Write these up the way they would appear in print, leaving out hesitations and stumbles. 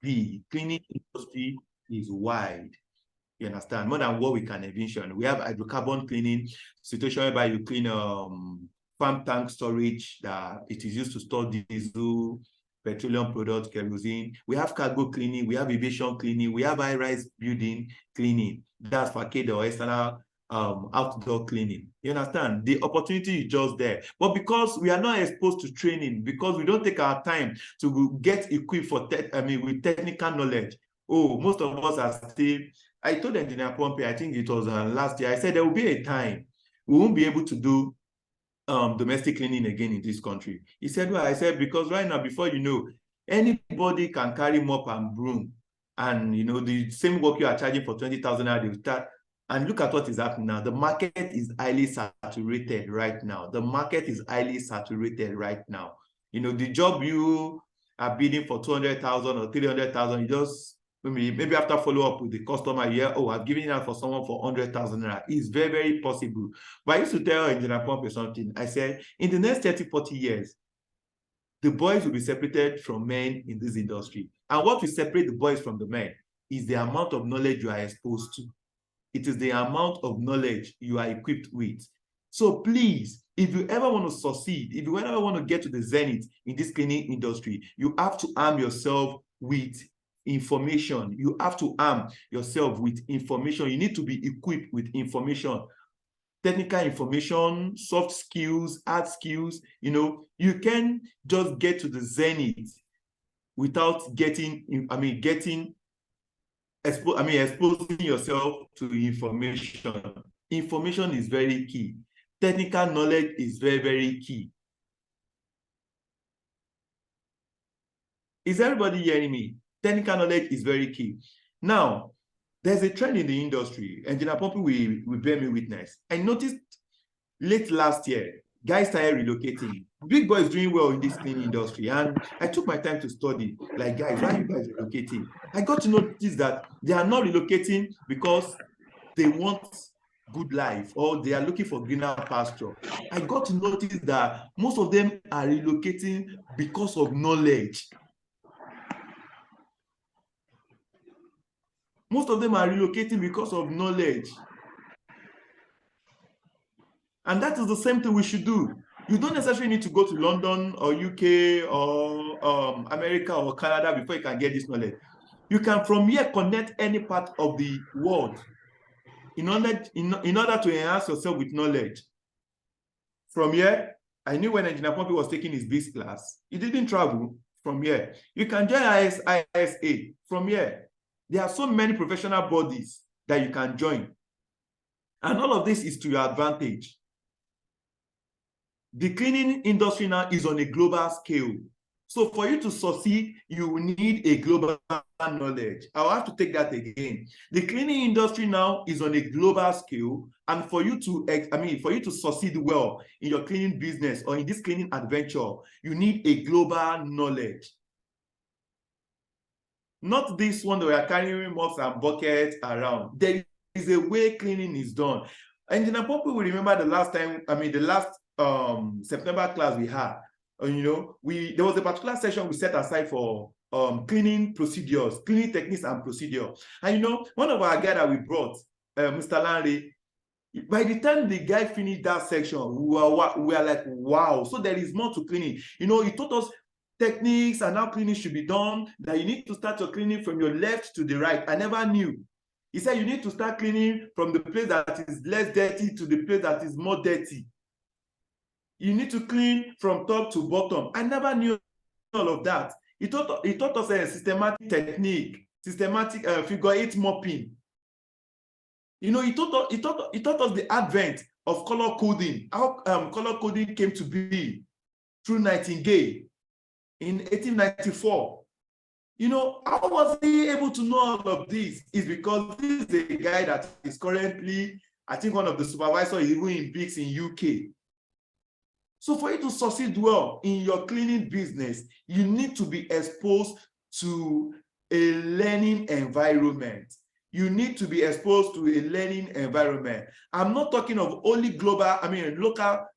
big. Cleaning industry is wide. You understand? More than what we can envision. We have hydrocarbon cleaning, situation whereby you clean farm tank storage that it is used to store diesel, petroleum products, kerosene. We have cargo cleaning, we have aviation cleaning, we have high-rise building cleaning. That's facade or external outdoor cleaning. You understand? The opportunity is just there. But because we are not exposed to training, because we don't take our time to get equipped for with technical knowledge, most of us are still. I told Engineer Pompey, I think it was last year, I said there will be a time we won't be able to do domestic cleaning again in this country. He said, well, I said, because right now, before you know, anybody can carry mop and broom, and the same work you are charging for 20,000 naira, they will start. And look at what is happening now. The market is highly saturated right now. The market is highly saturated right now. The job you are bidding for 200,000 or 300,000, you just maybe after follow up with the customer, I've given it out for someone for 100,000 naira. It's very, very possible. But I used to tell Engineer Pompey something. I said, in the next 30, 40 years, the boys will be separated from men in this industry. And what will separate the boys from the men is the amount of knowledge you are exposed to. It is the amount of knowledge you are equipped with. So please, if you ever want to succeed, if you ever want to get to the zenith in this cleaning industry, you have to arm yourself with information. You have to arm yourself with information. You need to be equipped with information, technical information, soft skills, hard skills. You can just get to the zenith without exposing yourself to information. Information is very key. Technical knowledge is very, very key. Is everybody hearing me? Technical knowledge is very key. Now, there's a trend in the industry. Engineer Pompey will bear me witness. I noticed late last year, guys started relocating. Big boys doing well in this cleaning industry. And I took my time to study. Like, guys, why are you guys relocating? I got to notice that they are not relocating because they want good life or they are looking for greener pasture. I got to notice that most of them are relocating because of knowledge. Most of them are relocating because of knowledge. And that is the same thing we should do. You don't necessarily need to go to London or UK or America or Canada before you can get this knowledge. You can from here connect any part of the world in order to enhance yourself with knowledge. From here, I knew when Engineer Pompey was taking his BIS class, he didn't travel from here. You can join ISA from here. There are so many professional bodies that you can join. And all of this is to your advantage. The cleaning industry now is on a global scale. So for you to succeed, you need a global knowledge. I'll have to take that again. The cleaning industry now is on a global scale. And for you to succeed well in your cleaning business or in this cleaning adventure, you need a global knowledge. Not this one that we are carrying mops and buckets around. There is a way cleaning is done. Engineer Pompey will remember the last September class we had. There was a particular session we set aside for cleaning procedures, cleaning techniques and procedures. And one of our guys that we brought, Mr. Lanley, by the time the guy finished that section, we are like, wow. So there is more to cleaning. He taught us techniques and how cleaning should be done, that you need to start your cleaning from your left to the right. I never knew. He said you need to start cleaning from the place that is less dirty to the place that is more dirty. You need to clean from top to bottom. I never knew all of that. He taught us a systematic technique, systematic figure 8 mopping. He taught us the advent of color coding, how color coding came to be through Nightingale in 1894. How was he able to know all of this? Is because this is a guy that is currently, I think, one of the supervisors even in BICS in UK. So for you to succeed well in your cleaning business, you need to be exposed to a learning environment. You need to be exposed to a learning environment. I'm not talking of only local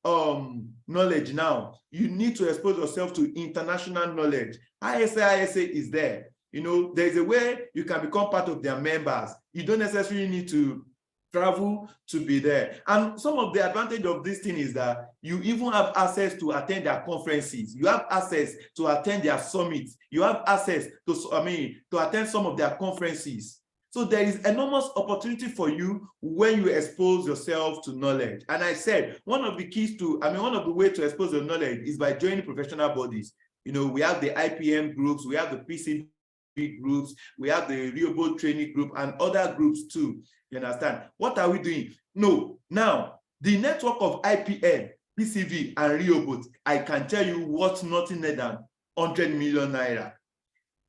knowledge now. You need to expose yourself to international knowledge. ISA is there. there's a way you can become part of their members. You don't necessarily need to travel to be there. And some of the advantage of this thing is that you even have access to attend their conferences. You have access to attend their summits. You have access to attend some of their conferences. So there is enormous opportunity for you when you expose yourself to knowledge. And I said, one of the keys to, one of the ways to expose your knowledge is by joining professional bodies. We have the IPM groups, we have the PCB groups, we have the Rehoboth training group and other groups too. You understand? What are we doing? No, now the network of IPM, PCV, and Rehoboth, I can tell you what's nothing less than 100 million naira.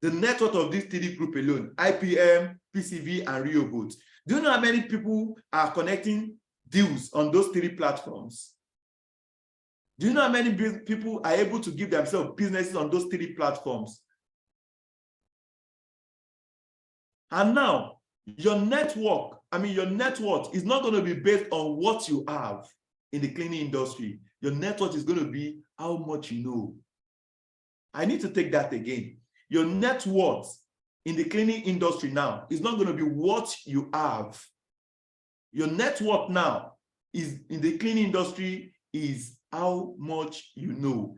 The network of these three groups alone, IPM, PCV, and Rehoboth. Do you know how many people are connecting deals on those three platforms? Do you know how many people are able to give themselves businesses on those three platforms? And now, your network, your net worth is not going to be based on what you have in the cleaning industry. Your net worth is going to be how much you know. I need to take that again. Your net worth in the cleaning industry now is not going to be what you have. Your net worth now is in the cleaning industry is how much you know.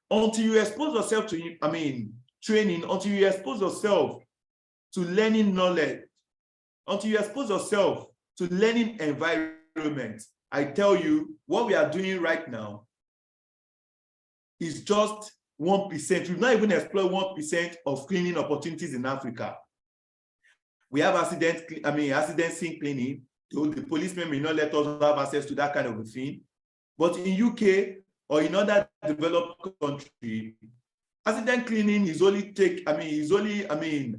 Until you expose yourself to, training, until you expose yourself to learning knowledge, until you expose yourself to learning environment, I tell you, what we are doing right now is just 1%. We've not even explored 1% of cleaning opportunities in Africa. We have accident scene cleaning. The policemen may not let us have access to that kind of a thing. But in UK or in other developed countries, accident cleaning is only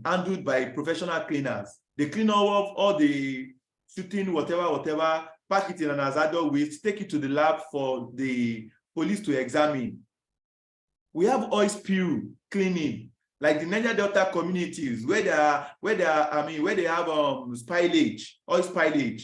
handled by professional cleaners. They clean all the shooting, whatever, pack it in an hazardous waste, take it to the lab for the police to examine. We have oil spill cleaning, like the Niger Delta communities where they have spillage, oil spillage.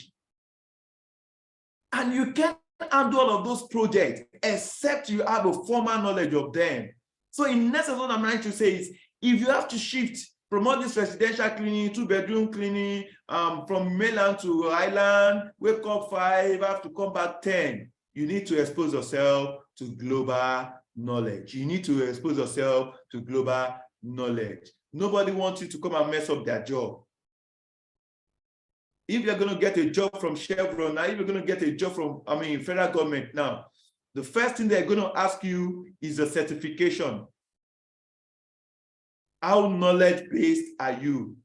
And you can't handle all of those projects except you have a formal knowledge of them. So in essence, what I'm trying to say is, if you have to shift from all this residential cleaning, 2-bedroom cleaning, from mainland to island, wake up 5, have to come back 10, you need to expose yourself to global knowledge. You need to expose yourself to global knowledge. Nobody wants you to come and mess up their job. If you're going to get a job from Chevron, now if you're going to get a job from, federal government now, the first thing they're going to ask you is a certification. How knowledge-based are you?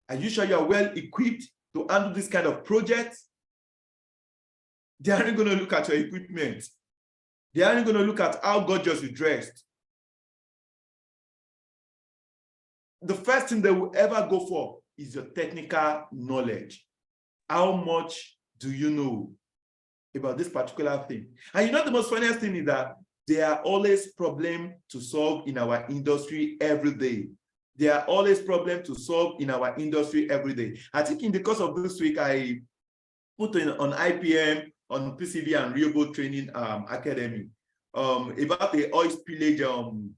Are you sure you're well equipped to handle this kind of projects? They aren't going to look at your equipment. They aren't going to look at how gorgeous you're dressed. The first thing they will ever go for is your technical knowledge. How much do you know about this particular thing? And the most funniest thing is that there are always problems to solve in our industry every day. There are always problems to solve in our industry every day. I think in the course of this week, I put on IPM, on PCV and Rehoboth Training Academy about the oil spillage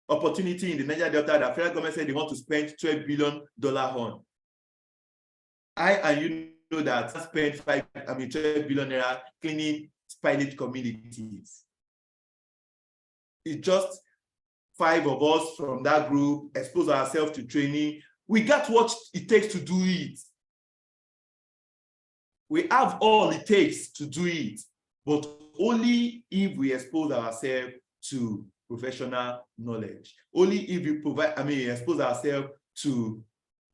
opportunity in the Niger Delta that federal government said they want to spend $12 billion on. I and you know that spent 12 billion naira cleaning spillage communities. It's just 5 of us from that group expose ourselves to training. We got what it takes to do it. We have all it takes to do it, but only if we expose ourselves to professional knowledge. Only if we expose ourselves to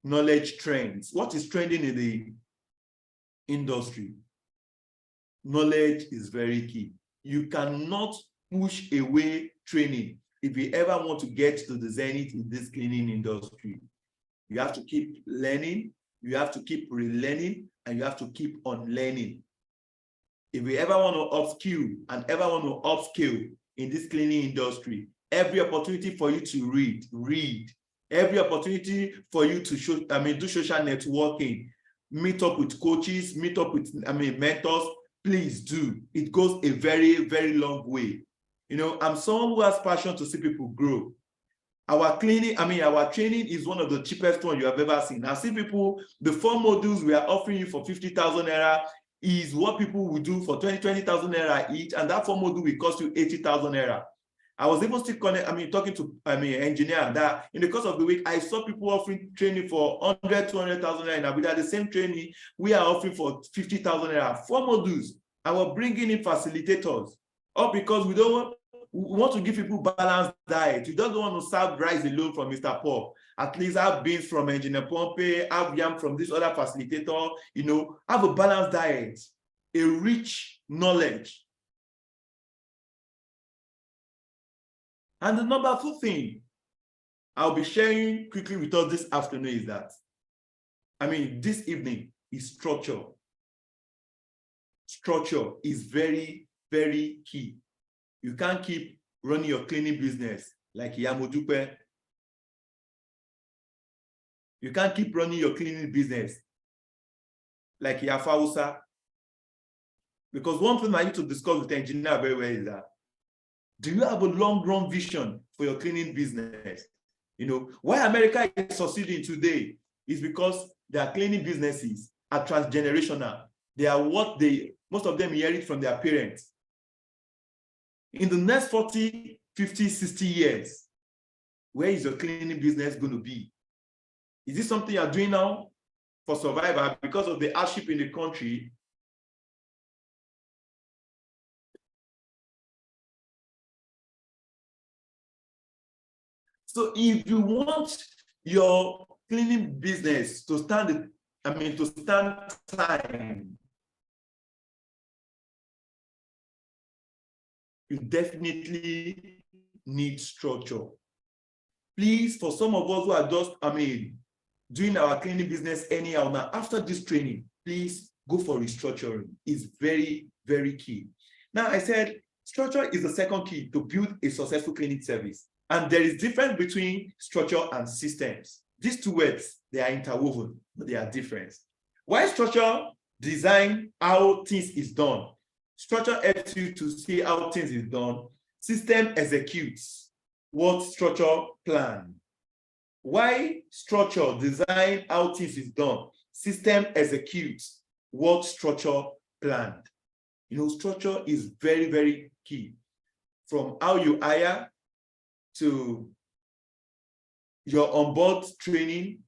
knowledge trends. What is trending in the industry? Knowledge is very key. You cannot push away training if you ever want to get to the zenith in this cleaning industry. You have to keep learning, you have to keep relearning, and you have to keep on learning. If you ever want to upskill and ever want to upskill in this cleaning industry, every opportunity for you to read. Every opportunity for you to do social networking, meet up with coaches, meet up with mentors, please do. It goes a very, very long way. I'm someone who has passion to see people grow. Our training is one of the cheapest one you have ever seen. I see people, the 4 modules we are offering you for 50,000 naira is what people will do for 20,000 naira each, and that 4 module will cost you 80,000 naira. I was even still talking to engineer that in the course of the week, I saw people offering training for 100, 200,000 naira. Without the same training, we are offering for 50,000 naira, 4 modules. And we're bringing in facilitators, all because we want to give people balanced diet. We don't want to serve rice alone from Mr. Paul. At least have beans from Engineer Pompey, have yam from this other facilitator, have a balanced diet, a rich knowledge. And the number 2 thing I'll be sharing quickly with us this afternoon is that, this evening is structure. Structure is very, very key. You can't keep running your cleaning business like Yamodupe. You can't keep running your cleaning business like Yafausa. Because one thing I need to discuss with the engineer very well is that, do you have a long-run vision for your cleaning business? Why America is succeeding today is because their cleaning businesses are transgenerational. They are what most of them inherit from their parents. In the next 40, 50, 60 years, where is your cleaning business going to be? Is this something you're doing now for survival because of the hardship in the country? So if you want your cleaning business to stand time, you definitely need structure. Please, for some of us who are just, doing our cleaning business anyhow now, after this training, please go for restructuring. It's very, very key. Now, I said structure is the second key to build a successful cleaning service. And there is difference between structure and systems. These 2 words, they are interwoven, but they are different. Why structure design how things is done? Structure helps you to see how things is done. System executes what structure plan. Why structure design how things is done? System executes what structure planned. Structure is very, very key. From how you hire, to your onboard training,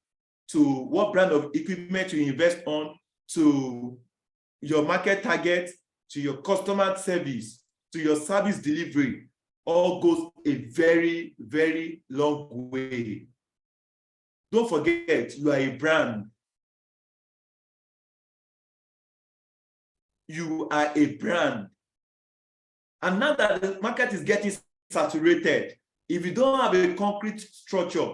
to what brand of equipment you invest on, to your market target, to your customer service, to your service delivery, all goes a very, very long way. Don't forget, you are a brand. You are a brand. And now that the market is getting saturated, if you don't have a concrete structure,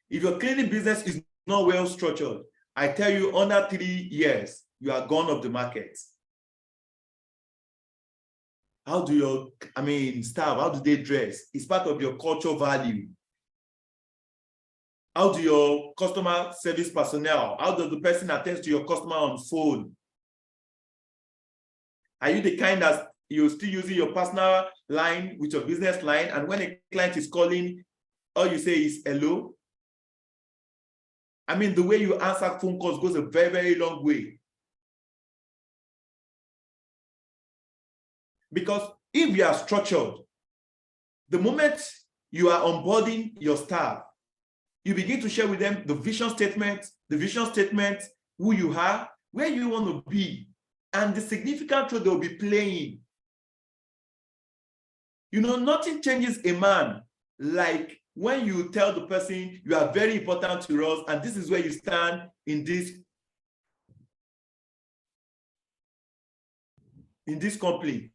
if your cleaning business is not well structured, I tell you, under 3 years, you are gone off the market. How do your, staff, how do they dress? It's part of your culture value. How do your customer service personnel, how does the person attend to your customer on phone? Are you the kind that you're still using your personal line with your business line, and when a client is calling, all you say is hello? The way you answer phone calls goes a very, very long way. Because if you are structured, the moment you are onboarding your staff, you begin to share with them the vision statement, who you are, where you want to be, and the significant role they'll be playing. Nothing changes a man like when you tell the person you are very important to us, and this is where you stand in this company.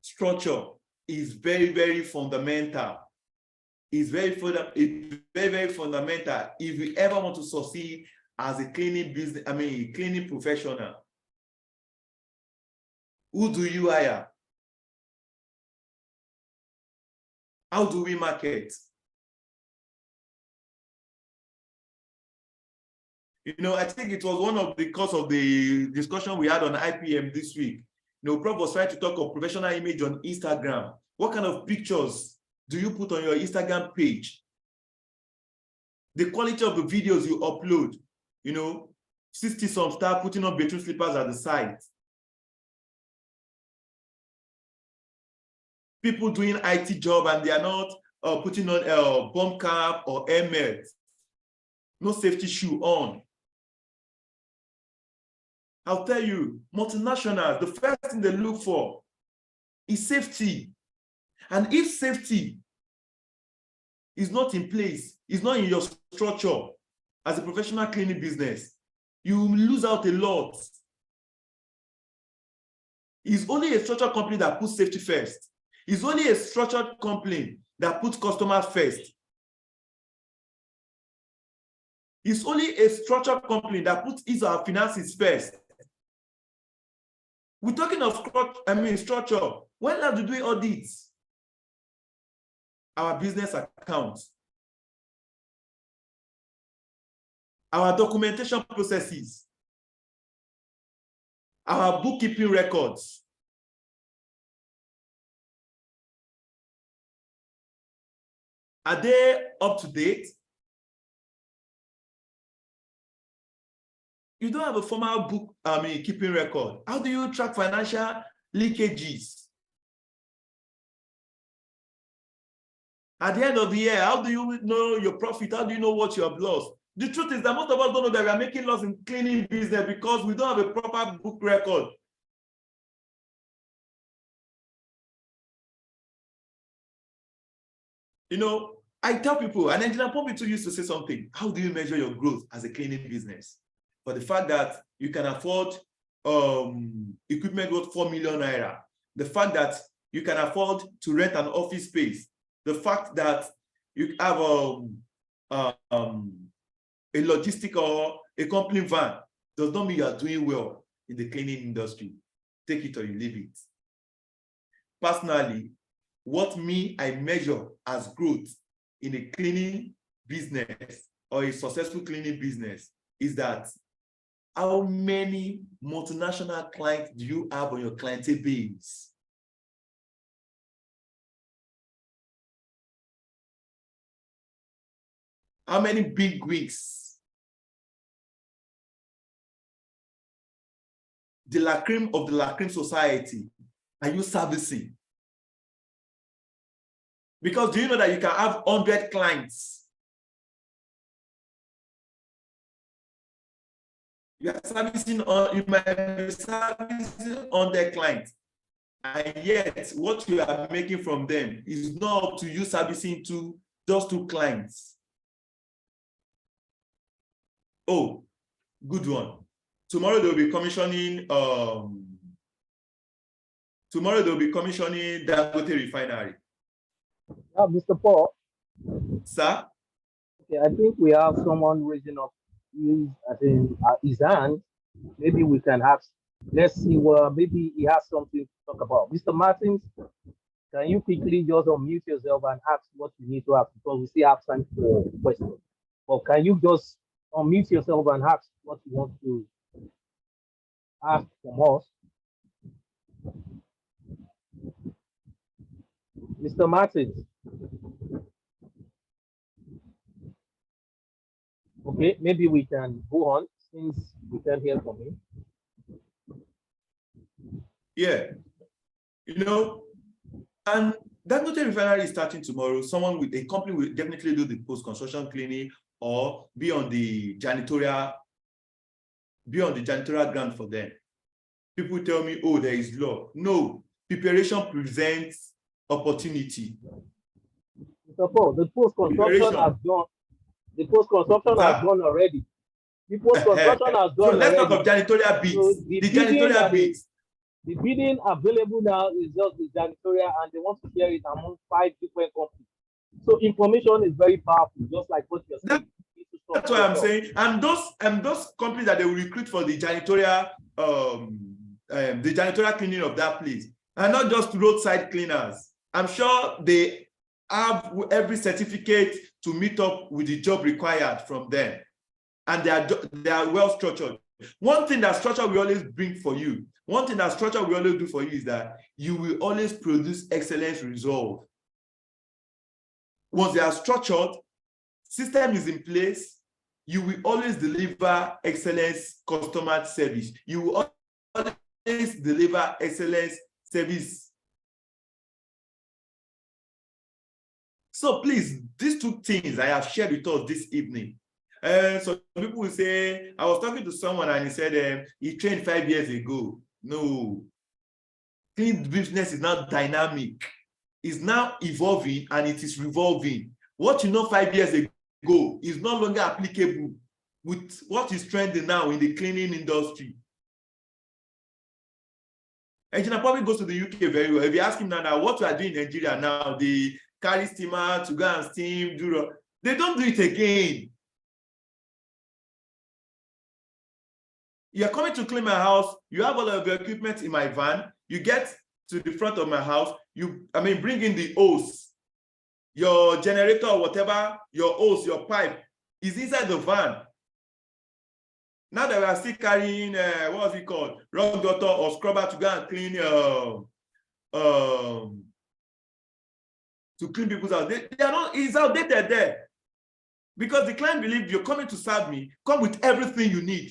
Structure is very, very fundamental. It's very, very fundamental if you ever want to succeed as a cleaning business, cleaning professional. Who do you hire? How do we market? You know, I think it was one of the cause of the discussion we had on IPM this week. You know, Prof was trying to talk of professional image on Instagram. What kind of pictures do you put on your Instagram page? The quality of the videos you upload, you know, 60 some start putting on bedroom slippers at the side. People doing IT job and they are not putting on a bomb cap or helmet, no safety shoe on. I'll tell you, multinationals, the first thing they look for is safety. And if safety is not in place, is not in your structure as a professional cleaning business, you will lose out a lot. It's only a structured company that puts safety first. It's only a structured company that puts customers first. It's only a structured company that puts its finances first. We're talking of structure. When are we doing audits? Our business accounts, our documentation processes, our bookkeeping records. Are they up to date? You don't have a formal bookkeeping record. How do you track financial leakages? At the end of the year, how do you know your profit? How do you know what you have lost? The truth is that most of us don't know that we are making loss in cleaning business because we don't have a proper book record. You know, I tell people, and Engineer Pompey too used to say something, how do you measure your growth as a cleaning business? For the fact that you can afford equipment worth 4 million naira, the fact that you can afford to rent an office space, the fact that you have a logistic or a company van does not mean you are doing well in the cleaning industry. Take it or you leave it. Personally, what I measure as growth in a cleaning business or a successful cleaning business is that how many multinational clients do you have on your clientele base? How many big wigs? The la creme of the la creme society are you servicing? Because do you know that you can have 100 clients? You are servicing on, you might be servicing on their clients. And yet what you are making from them is not up to you servicing to just 2 clients. Oh, good one. Tomorrow they'll be commissioning Dangote refinery. Mr. Paul. Sir? Okay, I think we have someone raising up his hand. Maybe we can have, let's see, maybe he has something to talk about. Mr. Martins, can you quickly just unmute yourself and ask what you need to ask, because we still have time for questions. But can you just unmute yourself and ask what you want to ask from us? Mr. Martins. Okay, maybe we can go on since we can't hear from him. Yeah, you know, and Dangote refinery is starting tomorrow. Someone with a company will definitely do the post-construction cleaning or be on the janitorial ground for them. People tell me, oh, there is law. No, preparation presents opportunity. Mr. Paul, the post-construction has done. The post-construction has done already. The post-construction has done so let's already. talk of janitorial bits. So the janitorial bits. The bidding available now is just the janitorial, and they want to share it among 5 different companies. So information is very powerful, just like what you're saying. That's what I'm saying. And those companies that they will recruit for the janitorial cleaning of that place, and not just roadside cleaners. I'm sure they have every certificate to meet up with the job required from them. and they are well structured. One thing that structure will always bring for you, one thing that structure will always do for you is that you will always produce excellence result. Once they are structured, system is in place, you will always deliver excellence customer service. You will always deliver excellence service. So please, these two things I have shared with us this evening. So people will say, I was talking to someone and he said he trained 5 years ago. No, clean business is now dynamic. It's now evolving and it is revolving. What you know 5 years ago is no longer applicable with what is trending now in the cleaning industry. Engineer probably goes to the UK very well. If you ask him now what we are doing in Nigeria now, they carry steamer to go and steam, they don't do it again. You're coming to clean my house, you have all of your equipment in my van, you get to the front of my house, bring in the hose, your generator or whatever, your hose, your pipe is inside the van. Now that we are still carrying, what's it called, rock gutter or scrubber to go and clean, to clean people's house, they are not, it's outdated there. Because the client believes you're coming to serve me, come with everything you need.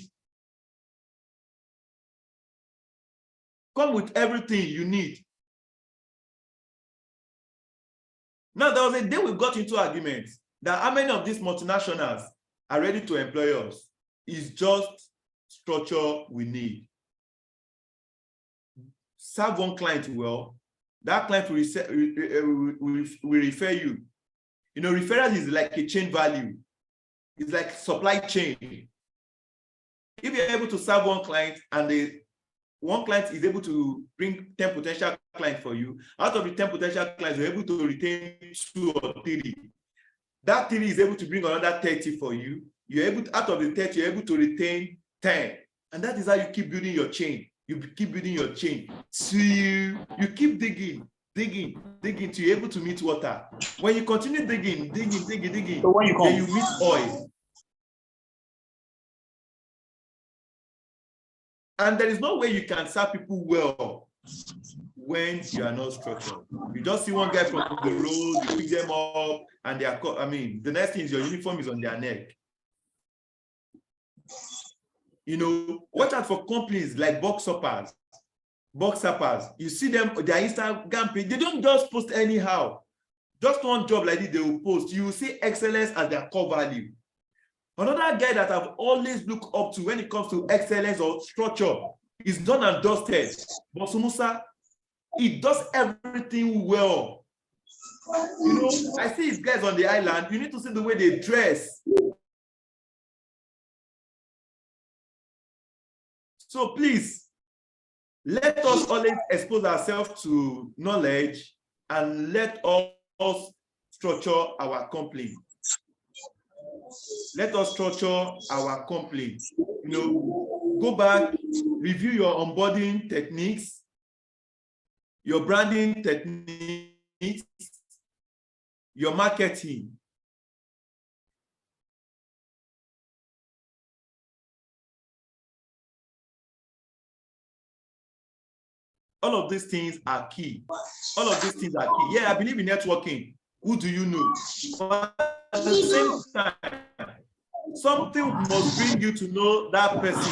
Come with everything you need. Now, there was a day we got into arguments that how many of these multinationals are ready to employ us? It's just structure we need. Serve one client well, that client will refer you. You know, referrals is like a chain value. It's like supply chain. If you're able to serve one client and one client is able to bring 10 potential clients for you, out of the 10 potential clients, you're able to retain 2 or 3. That 3 is able to bring another 30 for you. You're able to, out of the 30, you're able to retain 10. And that is how you keep building your chain. You keep building your chain. So you keep digging till you're able to meet water. When you continue digging, so when you meet oil. And there is no way you can serve people well when you are not structured. You just see one guy from the road, you pick them up, and they are, the next thing is your uniform is on their neck. You know, watch out for companies like box suppers. You see them, their Instagram page, they don't just post anyhow. Just one job like this, they will post. You will see excellence as their core value. Another guy that I've always looked up to when it comes to excellence or structure is done and dusted. But Musa, he does everything well. You know, I see his guys on the island, you need to see the way they dress. So please, let us always expose ourselves to knowledge and let us structure our company. Let us structure our company. You know, go back, review your onboarding techniques, your branding techniques, your marketing. All of these things are key. All of these things are key. Yeah, I believe in networking. Who do you know? But at the same time, something must bring you to know that person.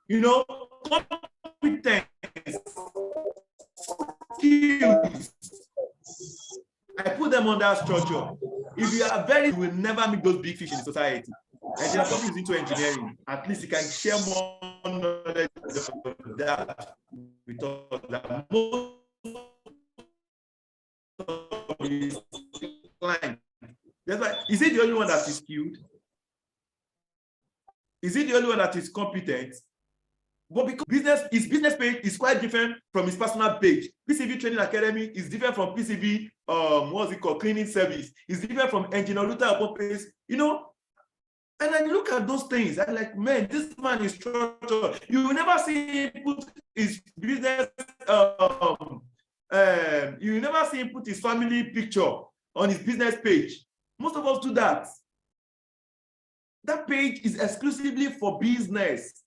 You know, competence, skills. I put them on that structure. If you are you will never meet those big fish in society. Engineer Pompey is into engineering. At least you can share more knowledge of that with us. That most of his clients. That's why, is he the only one that is skilled? Is he the only one that is competent? But because his business page is quite different from his personal page. PCB Training Academy is different from PCB, what's it called, cleaning service. It's different from Engineer Pompey, you know. And I look at those things, I'm like, man, this man is structured. You will never see him put his business, you will never see him put his family picture on his business page. Most of us do that. That page is exclusively for business.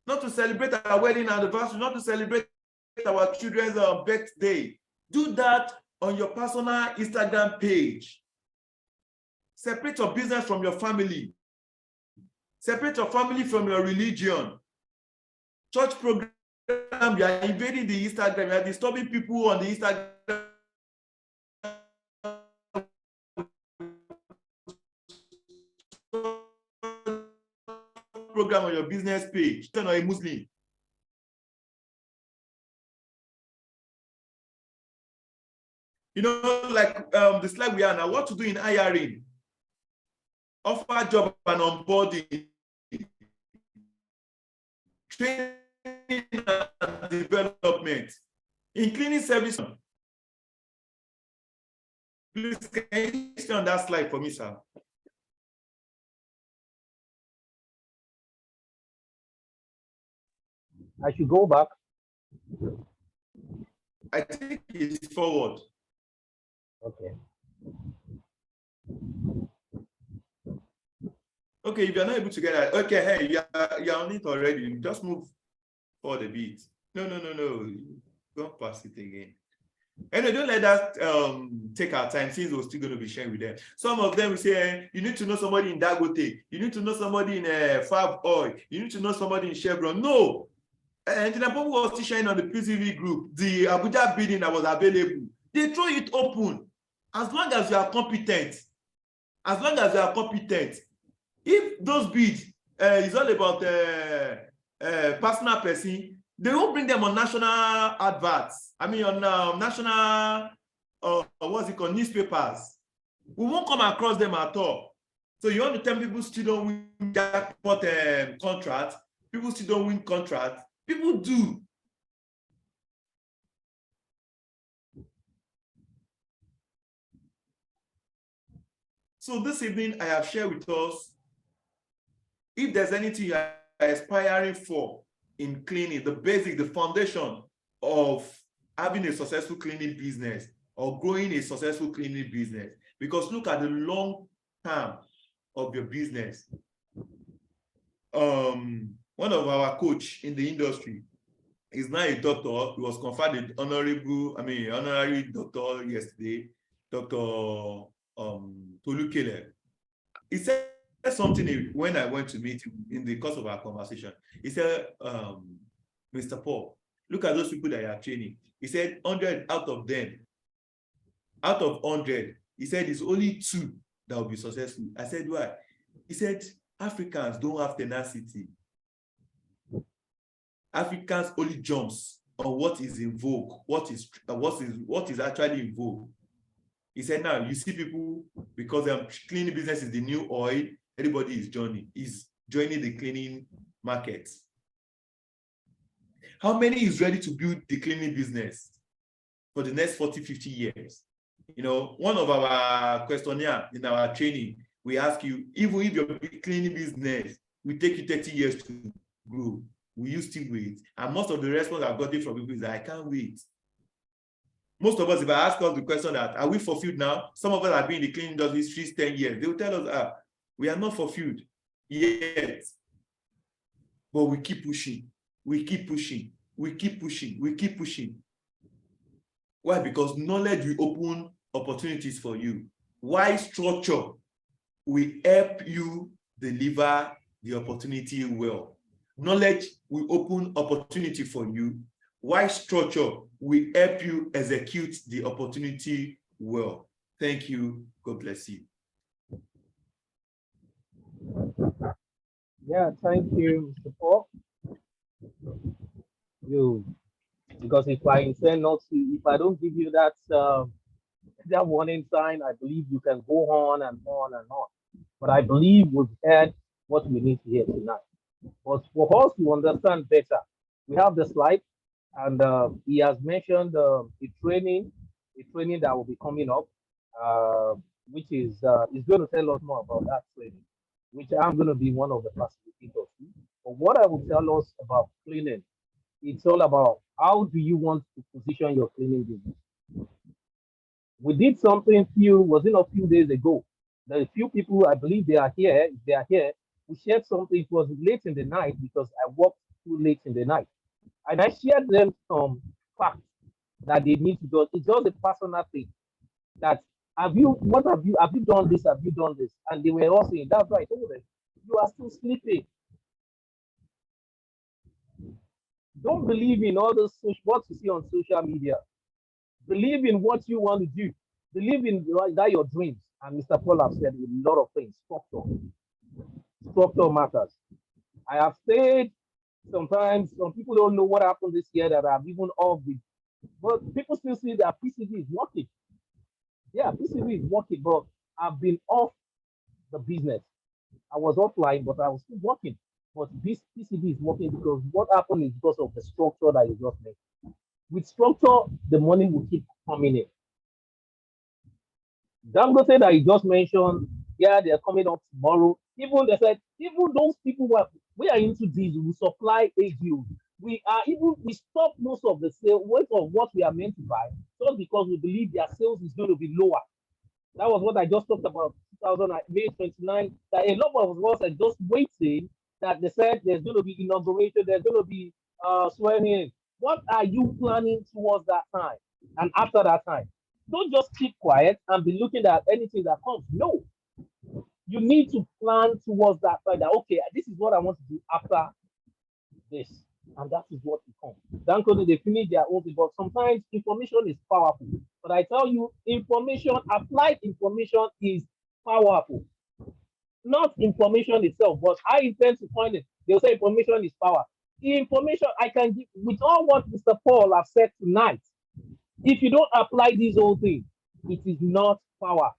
Not to celebrate our wedding anniversary, not to celebrate our children's birthday. Do that on your personal Instagram page. Separate your business from your family. Separate your family from your religion. Church program, you are invading the Instagram, you are disturbing people on the Instagram program on your business page. You're not a Muslim. You know, like the slide we are now, what to do in hiring, offer job and onboarding, training and development, in cleaning service. Please, can you stay on that slide for me, sir? I should go back. I think it's forward. Okay. Okay, if you're not able to get that, okay, hey, you're on it already. Just move forward a bit. No. Don't pass it again. Anyway, don't let that take our time, since we're still going to be sharing with them. Some of them will say, you need to know somebody in Dagote, you need to know somebody in Fab Oil, you need to know somebody in Chevron. No. Engineer Pompey was still sharing on the PCV group, the Abuja bidding that was available. They throw it open. As long as you are competent, if those bids is all about personal person, they won't bring them on national adverts. I mean, on national, what's it called, newspapers. We won't come across them at all. So you want to tell people still don't win jackpot contract? People still don't win contract. People do. So this evening, I have shared with us, if there's anything you are aspiring for in cleaning, the basic, the foundation of having a successful cleaning business or growing a successful cleaning business, because look at the long term of your business. One of our coach in the industry is now a doctor. He was conferred honorary doctor yesterday, Dr. Tolu Kele. He said something when I went to meet him in the course of our conversation. He said, Mr. Paul, look at those people that you are training. He said 100 out of 100, he said it's only 2 that will be successful. I said, why? He said, Africans don't have tenacity. Africans only jumps on what is in vogue, what is actually in vogue. He said, now you see people, because cleaning business is the new oil, everybody is joining the cleaning market. How many is ready to build the cleaning business for the next 40, 50 years? You know, one of our questionnaire in our training, we ask you, even if your cleaning business will take you 30 years to grow, will you still wait? And most of the response I've gotten from people is that I can't wait. Most of us, if I ask us the question that, are we fulfilled now? Some of us have been in the cleaning industry 10 years. They will tell us, we are not fulfilled yet. But we keep pushing. We keep pushing. We keep pushing. We keep pushing. Why? Because knowledge will open opportunities for you. Why? Structure will help you deliver the opportunity well. Knowledge will open opportunity for you. Why? Structure will help you execute the opportunity well. Thank you. God bless you. Yeah, thank you, Mr. Paul. Because if I intend not to, if I don't give you that warning sign, I believe you can go on and on and on. But I believe we've heard what we need to hear tonight. But for us to understand better, we have the slide, and he has mentioned a training that will be coming up, which is going to tell us more about that training, which I'm going to be one of the facilitators. But what I will tell us about cleaning, it's all about how do you want to position your cleaning business. We did something a few days ago. The few people I believe they are here, if they are here, we shared something. It was late in the night because I worked too late in the night. And I shared them some facts that they need to do. It's just a personal thing that have you done this? Have you done this? And they were all saying, that's why I told them, you are still sleeping. Don't believe in all this what you see on social media. Believe in what you want to do. Believe in that your dreams. And Mr. Paul have said a lot of things. Structure matters. I have said sometimes some people don't know what happened this year that I've even off the, but people still see that PCV is working. Yeah, PCV is working, but I've been off the business. I was offline, but I was still working. But this PCB is working because what happened is because of the structure that you just made. With structure, the money will keep coming in. Dangote that you just mentioned, yeah, they're coming up tomorrow. Even they said, even those people who we are into this, we supply AGO. We stop most of the sale weight of what we are meant to buy just because we believe their sales is going to be lower. That was what I just talked about 2000 May 29. That a lot of us are just waiting that they said there's going to be inauguration, there's going to be swearing in. What are you planning towards that time and after that time? Don't just keep quiet and be looking at anything that comes. No, you need to plan towards that time. That okay, this is what I want to do after this, and that is what will come. Danko, they finish their own thing, but sometimes information is powerful. But I tell you, information, applied information is powerful. Not information itself, but I intend to find it. They'll say information is power. The information I can give with all what Mr. Paul have said tonight. If you don't apply these whole things, it is not power.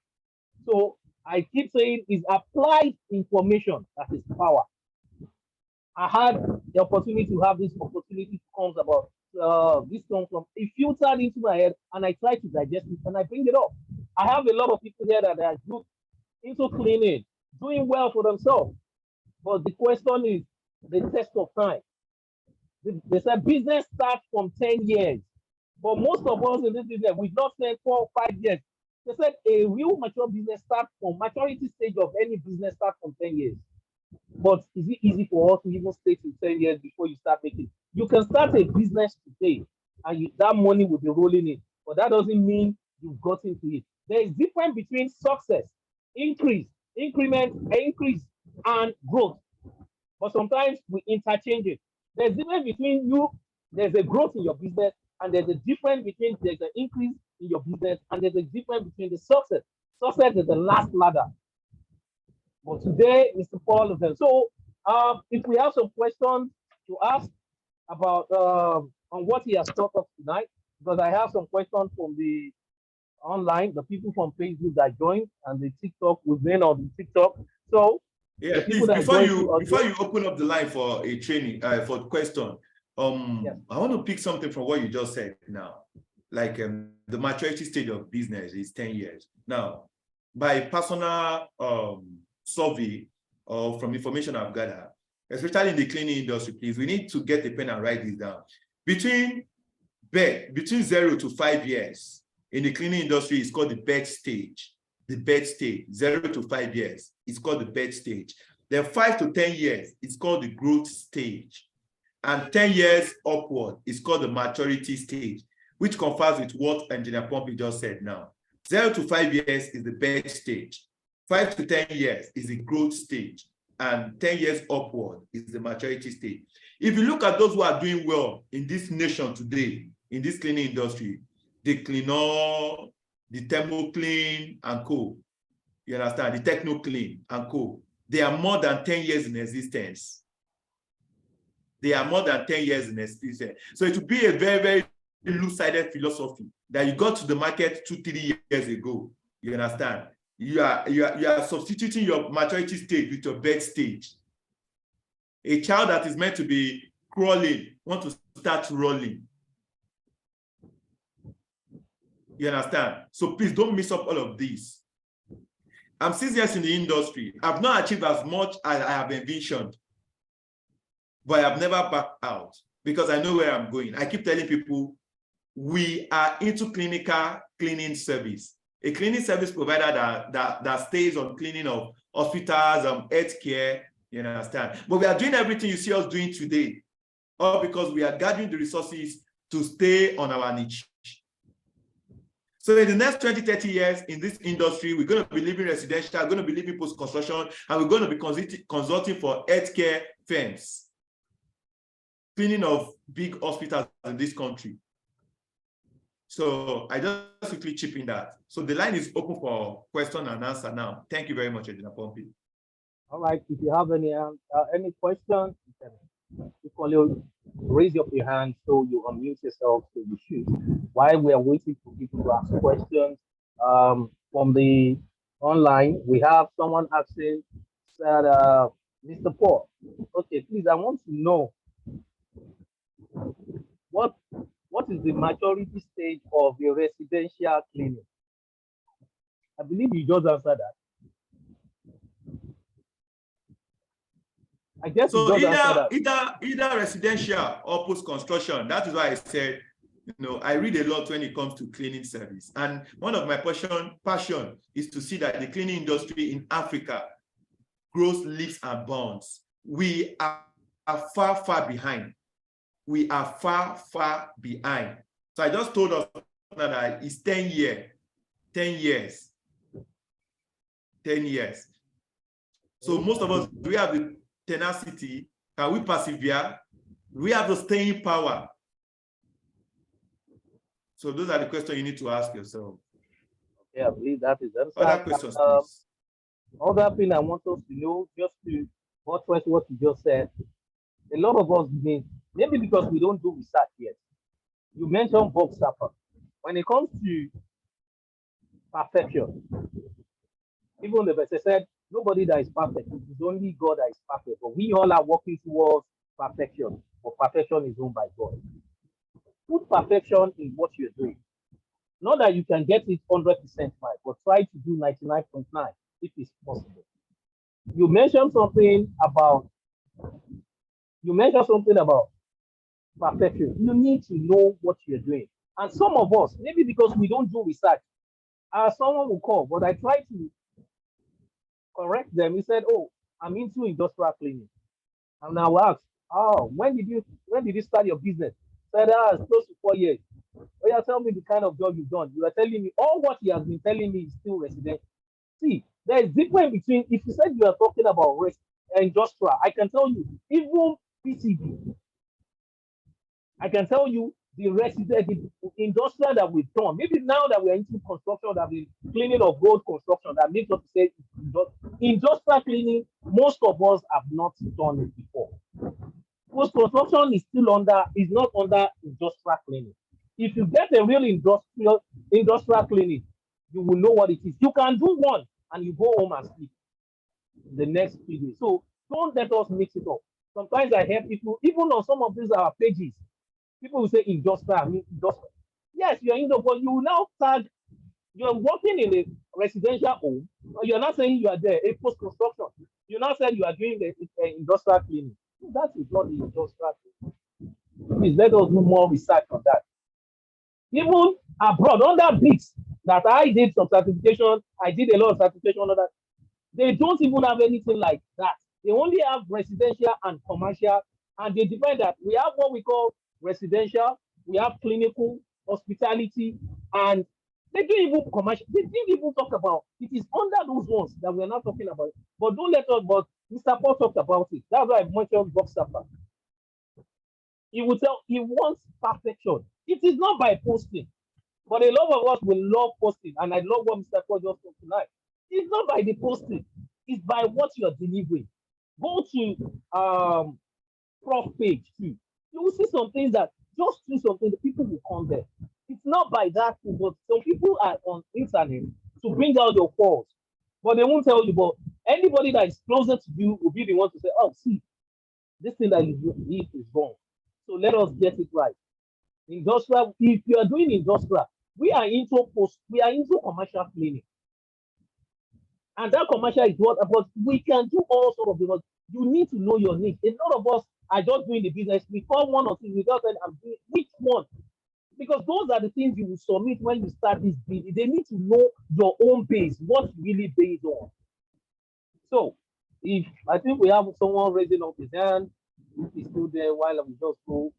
So I keep saying is applied information that is power. I had the opportunity to have this opportunity comes about this comes from it filtered into my head and I try to digest it and I bring it up. I have a lot of people here that are good into cleaning, doing well for themselves. But the question is the test of time. They said business starts from 10 years. But most of us in this business, we've not spent 4 or 5 years. They said a real mature business starts from maturity stage of any business starts from 10 years. But is it easy for us to even stay to 10 years before you start making? You can start a business today and that money will be rolling in. But that doesn't mean you've got into it. There is difference between success, increase, increment, increase, and growth. But sometimes we interchange it. There's difference between there's a growth in your business, and there's a difference between there's an increase in your business, and there's a difference between the success. Success is the last ladder. But today, Mr. Paul is there. So if we have some questions to ask about on what he has taught us tonight, because I have some questions from the online, the people from Facebook that joined, and the TikTok, we've been on the TikTok. So yeah, please, before you open up the line for a training, for question, yes. I want to pick something from what you just said now. Like the maturity stage of business is 10 years. Now, by personal survey or from information I've gathered, especially in the cleaning industry, please, we need to get a pen and write this down. Between 0 to 5 years in the cleaning industry is called the bed stage. The bed stage, 0 to 5 years, is called the bed stage. Then 5 to 10 years, it's called the growth stage. And 10 years upward is called the maturity stage, which confers with what Engineer Pompey just said now. 0 to 5 years is the bed stage. 5 to 10 years is the growth stage. And 10 years upward is the maturity stage. If you look at those who are doing well in this nation today, in this cleaning industry, the Cleanor, the Thermo Clean and co. You understand? The Techno Clean and co. They are more than 10 years in existence. They are more than 10 years in existence. So it would be a very, very loose-sided philosophy that you got to the market 2-3 years ago. You understand? You are substituting your maturity stage with your bed stage. A child that is meant to be crawling wants to start rolling. You understand? So please don't miss up all of this. I'm 6 years in the industry. I've not achieved as much as I have envisioned, but I've never backed out because I know where I'm going. I keep telling people we are into clinical cleaning service. a cleaning service provider that stays on cleaning of hospitals, healthcare, you understand? But we are doing everything you see us doing today, all because we are gathering the resources to stay on our niche. So in the next 20, 30 years in this industry, we're going to be living residential, we're going to be living post-construction, and we're going to be consulting for healthcare firms, cleaning of big hospitals in this country. So I just quickly chip in that. So the line is open for question and answer now. Thank you very much, Engineer Pompey. All right. If you have any questions, you can raise up your hand so you unmute yourself so you shoot. While we are waiting for people to ask questions, from the online, we have someone asking that Mr. Paul. Okay, please, I want to know what is the maturity stage of a residential clinic? I believe you just answered that. I guess so either residential or post-construction. That is why I said, I read a lot when it comes to cleaning service. And one of my passion is to see that the cleaning industry in Africa grows leaps and bounds. We are far, far behind. We are far, far behind. So I just told us that it's 10 years. 10 years. 10 years. So most of us, we have the tenacity. Can we persevere? We have the staying power. So those are the questions you need to ask yourself. Yeah, I believe that is the other questions, please. Other thing I want us to know, just to buttress what you just said, a lot of us maybe because we don't do research yet. You mentioned Bob Sapper. When it comes to perfection, even the verse said, nobody that is perfect. It is only God that is perfect. But we all are working towards perfection. But perfection is owned by God. Put perfection in what you're doing. Not that you can get it 100% right, but try to do 99.9 if it's possible. You mentioned something about perfection. You need to know what you're doing. And some of us, maybe because we don't do research, someone will call, but I try to correct them. He said, "Oh, I'm into industrial cleaning." And I will ask, "Oh, when did you start your business?" He said, "It's close to 4 years." Oh, yeah, tell me the kind of job you've done. You are telling me all what he has been telling me is still residential. See, there is difference between, if you said you are talking about industrial, I can tell you, even PCB, I can tell you the industrial that we've done. Maybe now that we're into construction, that we're cleaning of road construction, that makes us say industrial cleaning, most of us have not done it before. Post construction is not under industrial cleaning. If you get a real industrial cleaning, you will know what it is. You can do one and you go home and sleep the next 3 days. So don't let us mix it up. Sometimes I hear people, even on some of these pages, people will say industrial. I mean industrial. Yes, you're in but you will now tag, you're working in a residential home, or you're not saying you are there, a post construction. You now say you are doing the industrial cleaning. That is not the industrial cleaning. Please let us do more research on that. Even abroad, under BICS, that I did some certification, I did a lot of certification on that. They don't even have anything like that. They only have residential and commercial, and they define that we have what we call residential, we have clinical, hospitality, and they didn't even commercial. They didn't even talk about it. Is under those ones that we're not talking about. But don't let us. But Mr. Paul talked about it. That's why I mentioned Bob Sapper. He will tell. He wants perfection. It is not by posting, but a lot of us will love posting, and I love what Mr. Paul just said tonight. It's not by the posting. It's by what you're delivering. Go to prof page too. You will see some things that just do something, the people will come there. It's not by that thing, but some people are on internet to bring out your faults, but they won't tell you. But anybody that is closer to you will be the one to say, "Oh, see, this thing that you need is wrong." So let us get it right. Industrial, if you are doing industrial, we are into commercial cleaning. And that commercial is what about we can do all sort of, because you need to know your niche. A lot of us are just doing the business. We call one or two without saying, I'm doing which one. Because those are the things you will submit when you start this bid. They need to know your own base, what you really based on. So, if I think we have someone raising up his hand, if he's still there, while we just go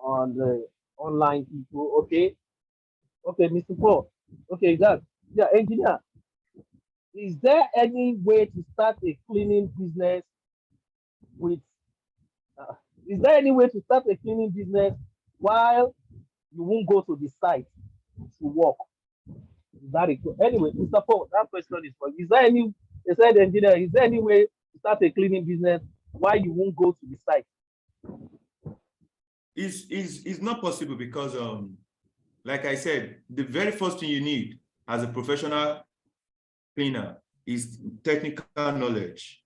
on the online people. Okay, okay, Mr. Paul. Okay, that yeah, engineer. Is there any way to start a cleaning business with? Uh, is there any way to start a cleaning business while you won't go to the site to work? Is that it? Anyway, Mr. Paul, that question is for you. Is there any? They said, engineer, is there any way to start a cleaning business while you won't go to the site? It's not possible because like I said, the very first thing you need as a professional cleaner is technical knowledge.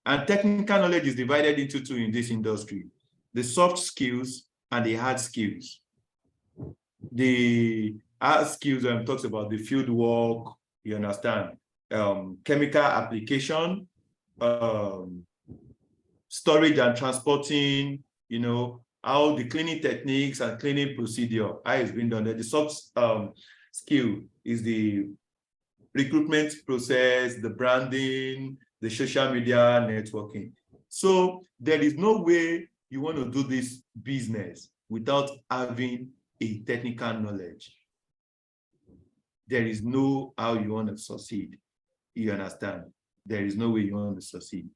And technical knowledge is divided into two in this industry: the soft skills and the hard skills. The hard skills talks about the field work, you understand, chemical application, storage and transporting, you know, how the cleaning techniques and cleaning procedure, how it's been done. The soft skill is the recruitment process, the branding, the social media networking. So there is no way you want to do this business without having a technical knowledge. There is no how you want to succeed. You understand? There is no way you want to succeed.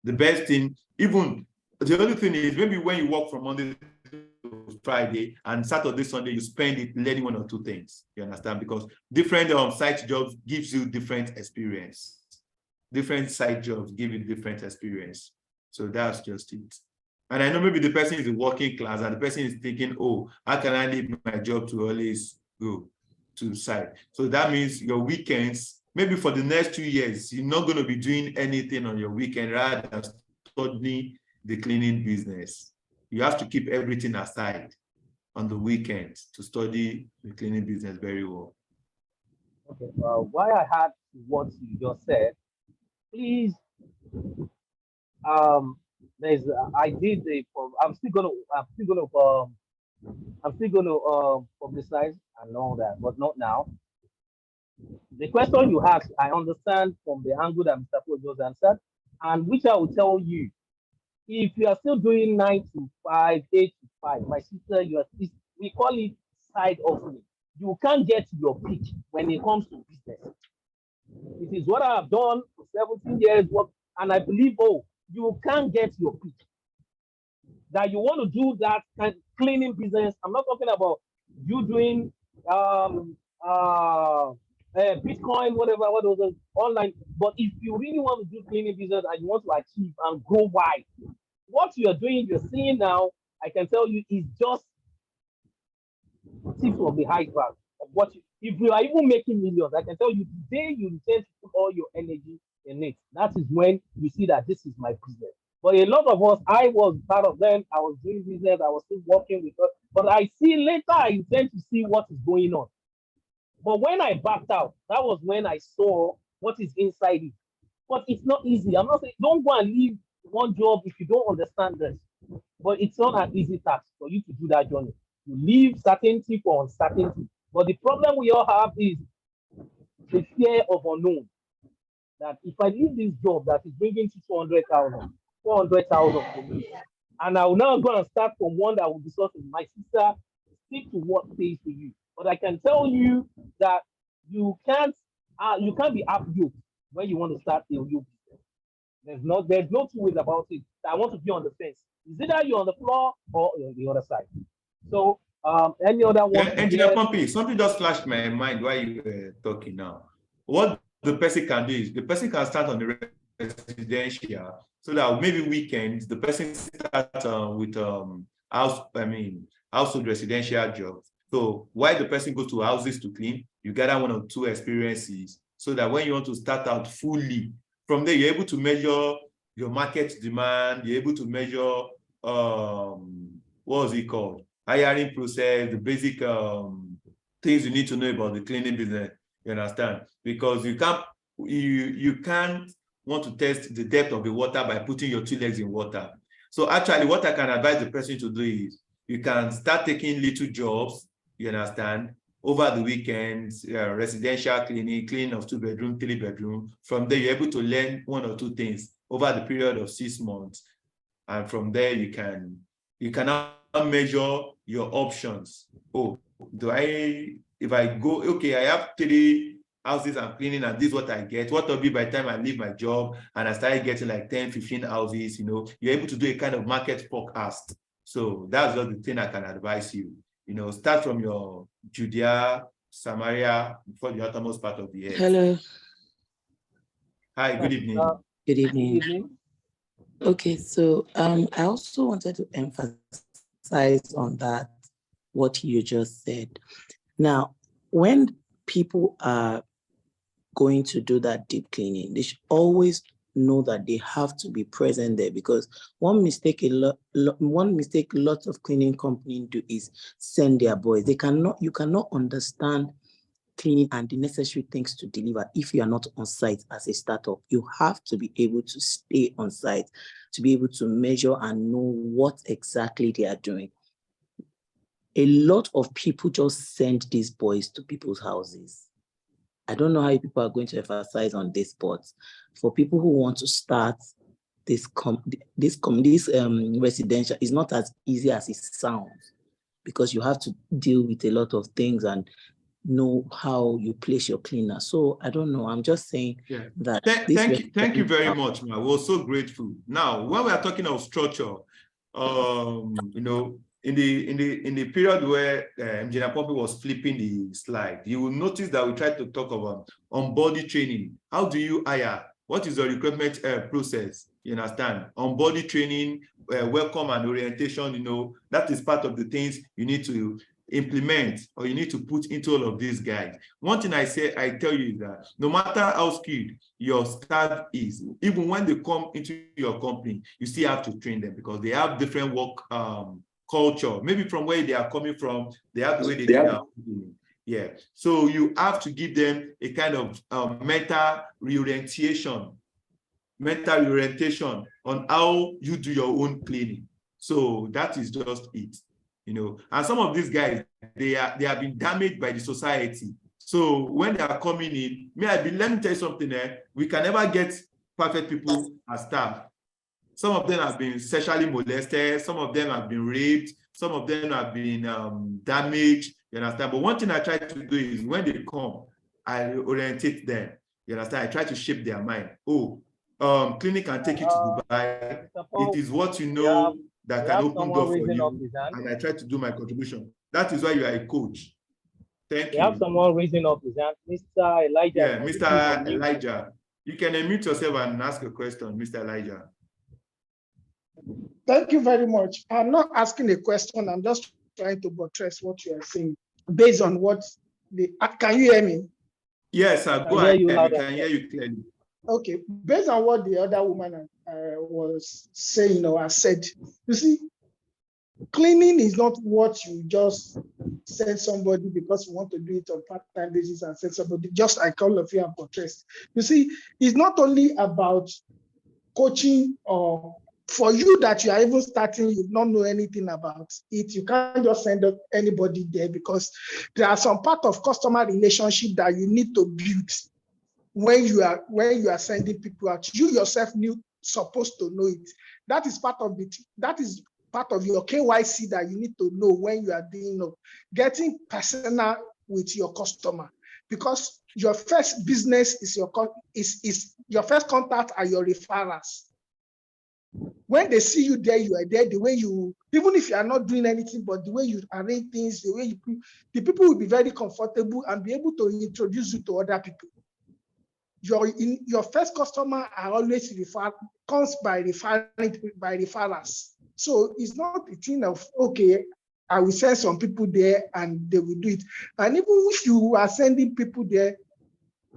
The best thing, even the only thing is maybe when you work from Monday to Friday and Saturday, Sunday, you spend it learning one or two things. You understand? Because different site jobs gives you different experience. Different side jobs give you different experience. So that's just it. And I know maybe the person is in working class and the person is thinking, oh, how can I leave my job to always go to site? So that means your weekends, maybe for the next 2 years, you're not going to be doing anything on your weekend rather than studying the cleaning business. You have to keep everything aside on the weekend to study the cleaning business very well. Okay. Why I had what you just said, please. There's I did a. I'm still gonna publicize and all that, but not now. The question you asked, I understand from the angle that Mr. Paul just answered, and which I will tell you. If you are still doing 9 to 5, 8 to 5, my sister, we call it side hustling. You can't get to your peak when it comes to business. It is what I have done for 17 years, and I believe, you can't get your peak. That you want to do that kind of cleaning business. I'm not talking about you doing Bitcoin, whatever, what was online. But if you really want to do cleaning business and you want to achieve and grow wide, what you are doing, you're seeing now, I can tell you, is just tip of the iceberg of what if you are even making millions. I can tell you today you intend to put all your energy in it. That is when you see that this is my business. But a lot of us, I was part of them. I was doing business. I was still working with us. But I see later, I intend to see what is going on. But when I backed out, that was when I saw what is inside it. But it's not easy. I'm not saying don't go and leave one job if you don't understand this. But it's not an easy task for you to do that journey. You leave certainty for uncertainty. But the problem we all have is the fear of unknown. That if I leave this job that is bringing to 200,000, 400,000 for me, and I will now go and start from one that will be sourcing my sister, stick to what pays for you. But I can tell you that you can't be up-yoked when you want to start a new business. There's no two ways about it. I want to be on the fence. Is either you're on the floor or you're on the other side. So any other one? Engineer Pompey, something just flashed my mind while you were talking now. What the person can do is the person can start on the residential, so that maybe weekends the person starts with household residential jobs. So while the person goes to houses to clean, you gather 1 or 2 experiences, so that when you want to start out fully, from there you're able to measure your market demand, you're able to measure what was it called? Hiring process, the basic things you need to know about the cleaning business. You understand? Because you can't want to test the depth of the water by putting your 2 legs in water. So actually, what I can advise the person to do is you can start taking little jobs, you understand, over the weekends, residential cleaning of 2-bedroom, 3-bedroom. From there, you're able to learn 1 or 2 things over the period of 6 months. And from there, you can now measure your options. Oh, if I go, okay, I have 3 houses I'm cleaning and this is what I get. What will be by the time I leave my job and I started getting like 10, 15 houses, you're able to do a kind of market forecast. So that's just the thing I can advise you. Start from your Judea, Samaria, before the uttermost part of the earth. Hello. Hi, good evening. Good evening. Good evening. Okay, so I also wanted to emphasize on that, what you just said. Now, when people are going to do that deep cleaning, they should always know that they have to be present there, because one mistake lots of cleaning companies do is send their boys. You cannot understand cleaning and the necessary things to deliver if you are not on site as a startup. You have to be able to stay on site to be able to measure and know what exactly they are doing. A lot of people just send these boys to people's houses. I don't know how people are going to emphasize on this, but for people who want to start this residential, is not as easy as it sounds, because you have to deal with a lot of things and know how you place your cleaner. So I don't know. I'm just saying that. Thank you very much, man. We're so grateful. Now, when we are talking of structure, in the period where Engineer Pompey was flipping the slide, you will notice that we tried to talk about on-body training. How do you hire? What is the recruitment process? You understand? On-body training, welcome and orientation, that is part of the things you need to implement or you need to put into all of these guys. One thing I tell you is that no matter how skilled your staff is, even when they come into your company, you still have to train them, because they have different work culture. Maybe from where they are coming from, they have the way they do their own. Yeah. So you have to give them a kind of mental reorientation on how you do your own cleaning. So that is just it. And some of these guys, they have been damaged by the society. So when they are coming in, let me tell you something, we can never get perfect people as staff. Some of them have been sexually molested, some of them have been raped, some of them have been damaged, you understand? But one thing I try to do is when they come, I orientate them, you understand? I try to shape their mind. Clinic can take you to Dubai. It is what you know that can open door for you, and I try to do my contribution. That is why you are a coach. Thank you. We have someone raising up his hand. Mr. Elijah. Yeah, Mr. Elijah. You can unmute yourself and ask a question, Mr. Elijah. Thank you very much. I'm not asking a question. I'm just trying to buttress what you are saying based on what can you hear me? Yes, sir. Go ahead. I can hear you clearly. Okay. Based on what the other woman was saying or has said, you see, cleaning is not what you just send somebody because you want to do it on part-time basis and send somebody just like all of you have portrayed. You see, it's not only about coaching or for you that you are even starting, you don't know anything about it. You can't just send anybody there because there are some part of customer relationship that you need to build when you are sending people out. You yourself supposed to know it. That is part of it. That is part of your KYC that you need to know when you are doing getting personal with your customer, because your first business is your first contact are your referrals. When they see you there, you are there. The way you, even if you are not doing anything, but the way you arrange things, the way the people will be very comfortable and be able to introduce you to other people. Your first customer are always comes by referrals. So it's not a thing of, okay, I will send some people there and they will do it. And even if you are sending people there,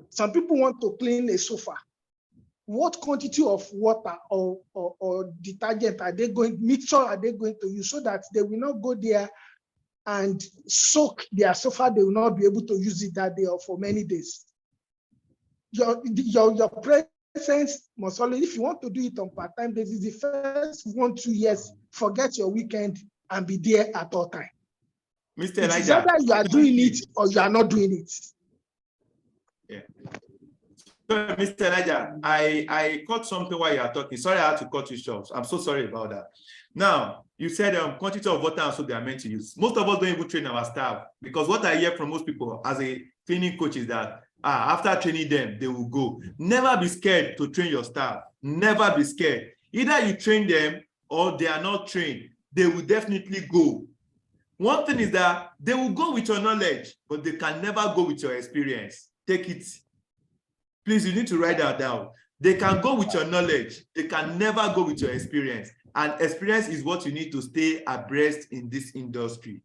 some people want to clean a sofa. What quantity of water or detergent mixture are they going to use so that they will not go there and soak their sofa? They will not be able to use it that day or for many days. Your presence must always, if you want to do it on part-time basis, the first 1-2 years, forget your weekend and be there at all times. Mr. It is Elijah. either you are doing it or you are not doing it. Yeah. So, Mr. Elijah, I caught something while you are talking. Sorry, I had to cut you short. I'm so sorry about that. Now, you said quantity of water and soap they are meant to use. Most of us don't even train our staff, because what I hear from most people as a training coach is that after training them, they will go. Never be scared to train your staff. Never be scared. Either you train them or they are not trained. They will definitely go. One thing is that they will go with your knowledge, but they can never go with your experience. Take it. Please, you need to write that down. They can go with your knowledge. They can never go with your experience. And experience is what you need to stay abreast in this industry.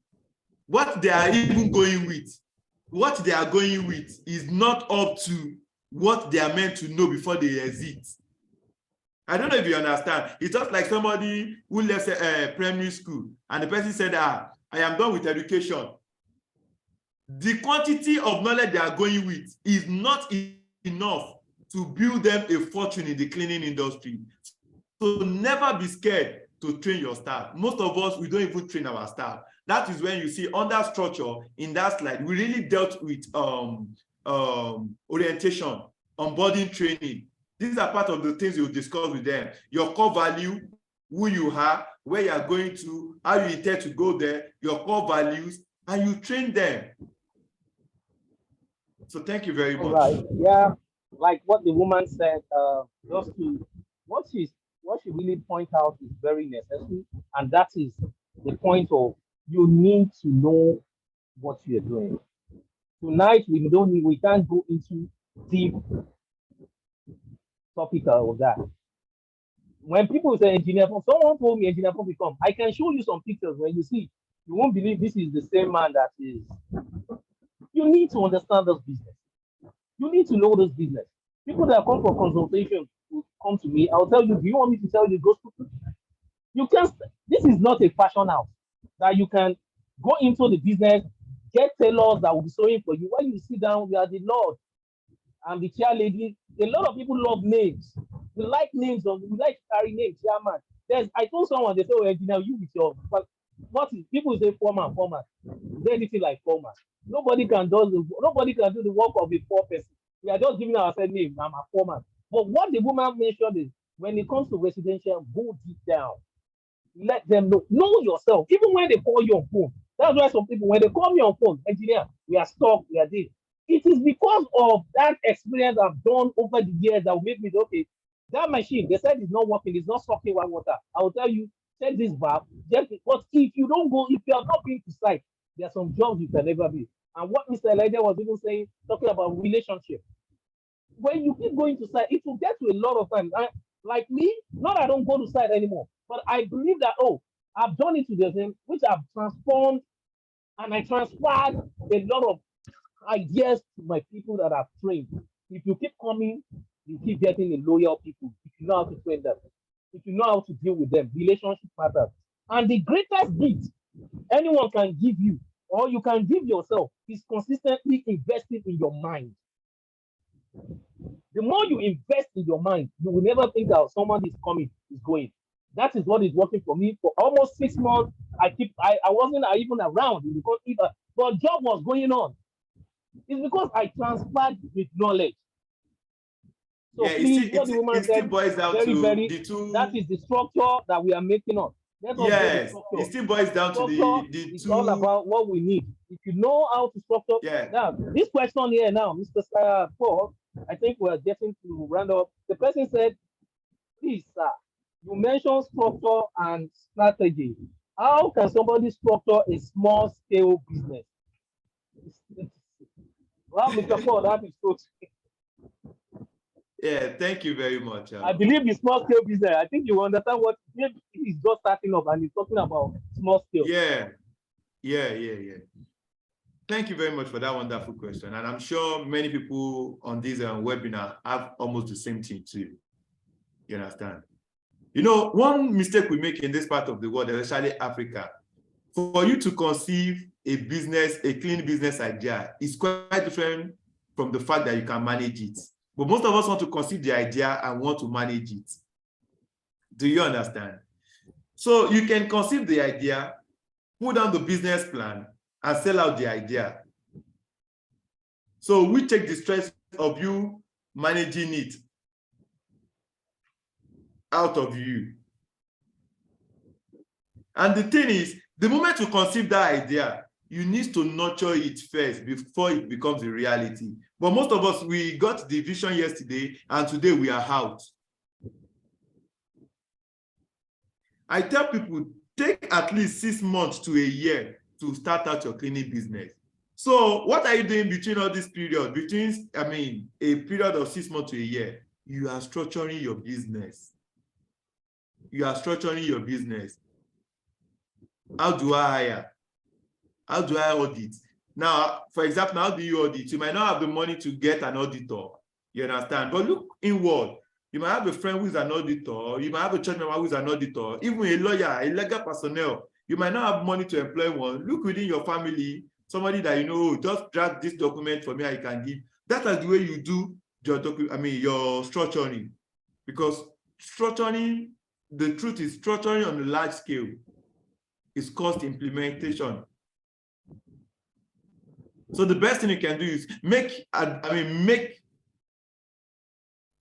What they are even going with, what they are going with is not up to what they are meant to know before they exit. I don't know if you understand. It's just like somebody who left primary school and the person said, I am done with education. The quantity of knowledge they are going with is not enough to build them a fortune in the cleaning industry. So never be scared to train your staff. Most of us, we don't even train our staff. That is when you see under structure in that slide, we really dealt with orientation, onboarding training. These are part of the things you'll discuss with them. Your core value, who you are, where you are going to, how you intend to go there, your core values, and you train them. So thank you very much. All right. Yeah, like what the woman said, just to what she really point out is very necessary, and that is the point of you need to know what you're doing. Tonight we can't go into deep topic of that. When people say engineer, someone told me engineer become, I can show you some pictures when you see, you won't believe this is the same man that is. You need to understand this business. You need to know this business. People that come for consultation will come to me. I'll tell you, do you want me to tell you gospel? You can't, this is not a fashion house that you can go into the business, get tailors that will be sewing for you. When you sit down, we are the Lord and the chair lady. A lot of people love names. We like names, we like to carry names, chairman. I told someone, they say, oh, engineer, you with your, but what is, people say foreman. Is there anything like foreman? Nobody can do the work of a poor person. We are just giving ourselves name. I'm a foreman. But what the woman mentioned is when it comes to residential, go deep down. Let them know yourself. Even when they call you on phone. That's why some people, when they call me on phone, engineer, we are stuck, we are this. It is because of that experience I've done over the years that will make me say, okay, that machine, they said it's not working, it's not sucking white water. I will tell you, check this valve. But if you don't go, if you have not been to site, there are some jobs you can never be. And what Mr. Elijah was even saying, talking about relationship. When you keep going to site, it will get to a lot of times. Like me, not I don't go to site anymore, but I believe that, I've done it to the same, which I've transformed, and I transferred a lot of ideas to my people that I've trained. If you keep coming, you keep getting a loyal people. If you know how to train them, if you know how to deal with them, relationship matters. And the greatest gift anyone can give you, or you can give yourself, is consistently investing in your mind. The more you invest in your mind, you will never think that someone is coming, is going. That is what is working for me. For almost 6 months, I wasn't even around because but job was going on. It's because I transferred with knowledge. So yeah, please, what the woman said, boils down very, to very, the two. that is the structure that we are making up. Yes, it still boils down to the it's two. all about what we need. If you know how to structure. Yeah. Now, this question here now, Mr. Paul, I think we're getting to round up. The person said, please, sir, you mentioned structure and strategy. How can somebody structure a small scale business? Well, Mr. Paul, that is true. Yeah, thank you very much. I believe the small scale business. I think you understand what he's just starting up and he's talking about small scale. Yeah. Thank you very much for that wonderful question. And I'm sure many people on this webinar have almost the same thing too. You understand? You know, one mistake we make in this part of the world, especially Africa, for you to conceive a business, a clean business idea, is quite different from the fact that you can manage it. But most of us want to conceive the idea and want to manage it. Do you understand? So you can conceive the idea, put down the business plan, and sell out the idea. So we take the stress of you managing it out of you. And the thing is, the moment you conceive that idea, you need to nurture it first before it becomes a reality. But most of us, we got the vision yesterday, and today we are out. I tell people, take at least 6 months to a year to start out your cleaning business. So what are you doing between all this period? Between, a period of 6 months to a year, you are structuring your business. You are structuring your business. How do I hire? How do I audit? Now, for example, how do you audit? You might not have the money to get an auditor. You understand? But look inward. You might have a friend who is an auditor. You might have a church member who is an auditor. Even a lawyer, a legal personnel. You might not have money to employ one. Look within your family, somebody that you know, just draft this document for me, I can give. That is the way you do your your structuring. Because structuring, the truth is structuring on a large scale is cost implementation. So the best thing you can do is make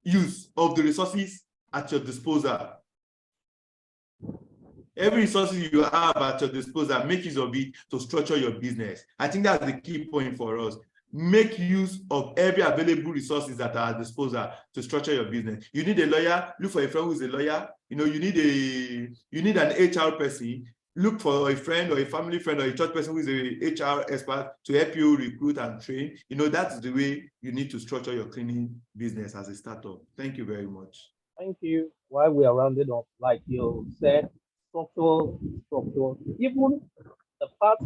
use of the resources at your disposal. Every resource you have at your disposal, make use of it to structure your business. I think that's the key point for us. Make use of every available resources that are at disposal to structure your business. You need a lawyer, look for a friend who's a lawyer. You need an HR person. Look for a friend or a family friend or a church person who is a HR expert to help you recruit and train. That's the way you need to structure your cleaning business as a startup. Thank you very much. Thank you. While we are rounded up, like you said, structure. Even the part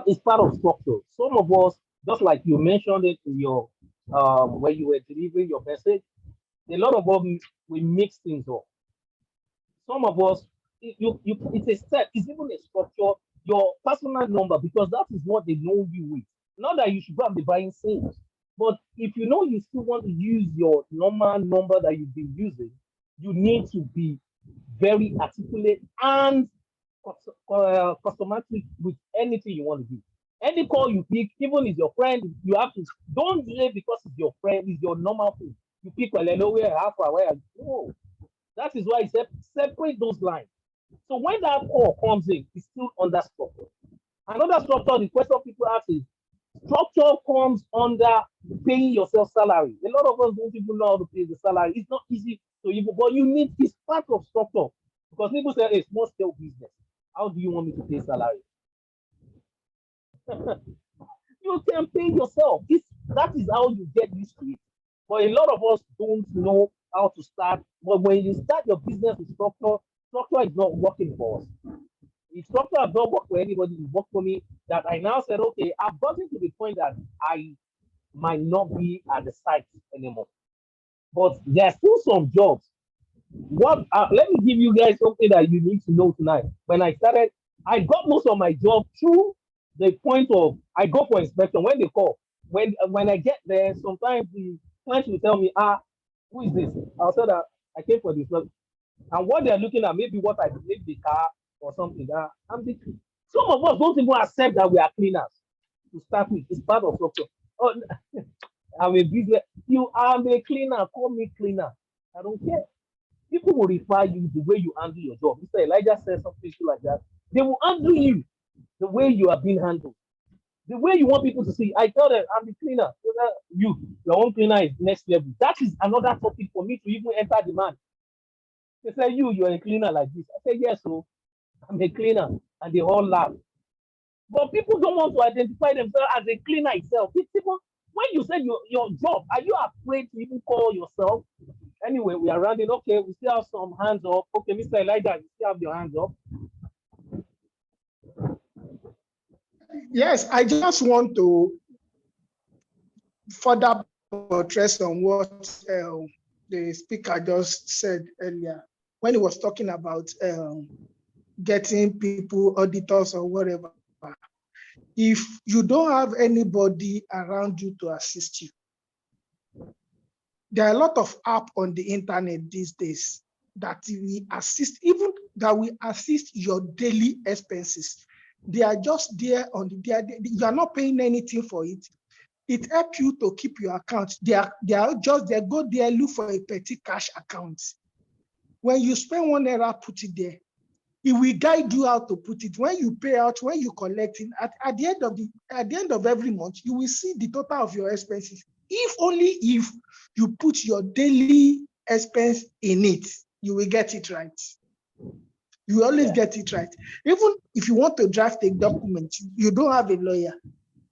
is part of structure. Some of us, just like you mentioned it in your when you were delivering your message, a lot of us we mix things up. Some of us, it's a step, it's even a structure, your personal number, because that is what they know you with. Not that you should go and be buying things, but if you know you still want to use your normal number that you've been using, you need to be very articulate and customatic with anything you want to do. Any call you pick, even if your friend, you have to, don't delay because it's your friend, it's your normal thing. You pick well, where half where. No. That is why I said separate those lines. So when that call comes in, it's still under structure. Another structure, the question people ask is, structure comes under paying yourself salary. A lot of us don't even know how to pay the salary. It's not easy to even, but you need, it's part of structure. Because people say, hey, small scale business. How do you want me to pay salary? You can pay yourself. That is how you get used to it. But a lot of us don't know how to start. But when you start your business with structure is not working for us. The structure has not worked for anybody. It worked for me. That I now said, okay, I've gotten to the point that I might not be at the site anymore. But there's still some jobs. Let me give you guys something that you need to know tonight. When I started, I got most of my job through the point of I go for inspection when they call. When I get there, sometimes the client will tell me, who is this? I'll say that I came for this. And what they're looking at, maybe what I maybe the car or something. Some of us don't even accept that we are cleaners to start with. It's part of structure. Oh, I'm a business. You are a cleaner. Call me cleaner. I don't care. People will refer you the way you handle your job. Mr. Elijah said something like that. They will handle you the way you are being handled. The way you want people to see. I tell them, I'm the cleaner. Your own cleaner is next level. That is another topic for me to even enter the man. They say, you're a cleaner like this. I say, yes, so I'm a cleaner. And they all laugh. But people don't want to identify themselves as a cleaner itself. People, when you say your job, are you afraid to even call yourself? Anyway, we are rounding. Okay, we still have some hands up. Okay, Mr. Elijah, you still have your hands up. Yes, I just want to further address on what the speaker just said earlier when he was talking about getting people, auditors or whatever. If you don't have anybody around you to assist you, there are a lot of apps on the internet these days that we assist, even that we assist your daily expenses. They are just there on you are not paying anything for it. It helps you to keep your account. They go there, look for a petty cash account. When you spend ₦1, put it there. It will guide you how to put it. When you pay out, when you collect it, at the end of every month, you will see the total of your expenses. Only if you put your daily expense in it, you will get it right. You always get it right. Even if you want to draft a document, you don't have a lawyer.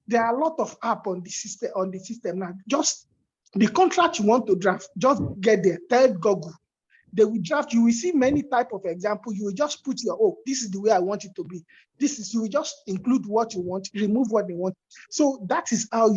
There are a lot of apps on the system now. Just the contract you want to draft, just get there. Tell Google. They will draft. You will see many type of example. You will just put this is the way I want it to be. You will just include what you want, remove what they want. So that is how